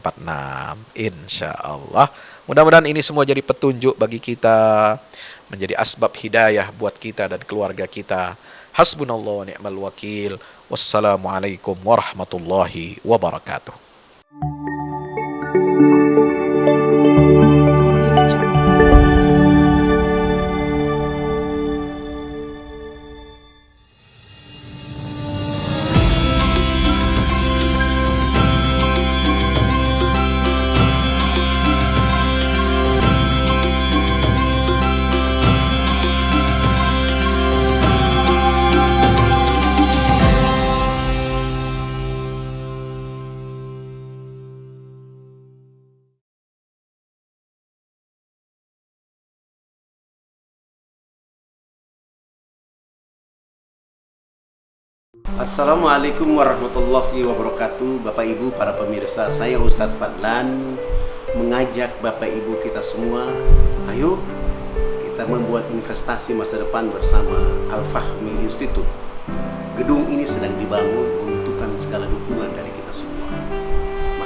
insyaallah. Mudah-mudahan ini semua jadi petunjuk bagi kita, menjadi asbab hidayah buat kita dan keluarga kita. Hasbunallahu wa ni'mal wakil. Wassalamualaikum warahmatullahi wabarakatuh. Assalamualaikum warahmatullahi wabarakatuh. Bapak Ibu para pemirsa, saya Ustadz Fadlan mengajak Bapak Ibu kita semua, ayo kita membuat investasi masa depan bersama Al-Fahmi Institute. Gedung ini sedang dibangun, membutuhkan segala dukungan dari kita semua.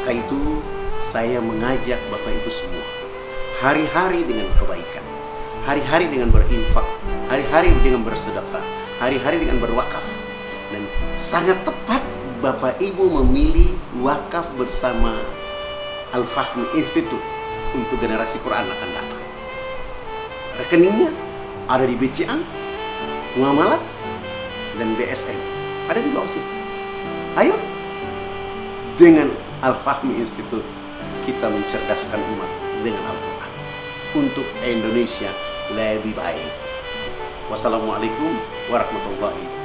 Maka itu saya mengajak Bapak Ibu semua, hari-hari dengan kebaikan, hari-hari dengan berinfak, hari-hari dengan bersedekah, hari-hari dengan berwakaf. Dan sangat tepat Bapak Ibu memilih wakaf bersama Al-Fahmi Institute untuk generasi Quran akan datang. Rekeningnya ada di BCA, Muamalat, dan BSM. Ada di bawah sini. Ayo, dengan Al-Fahmi Institute kita mencerdaskan umat dengan Al-Quran untuk Indonesia lebih baik. Wassalamualaikum warahmatullahi wabarakatuh.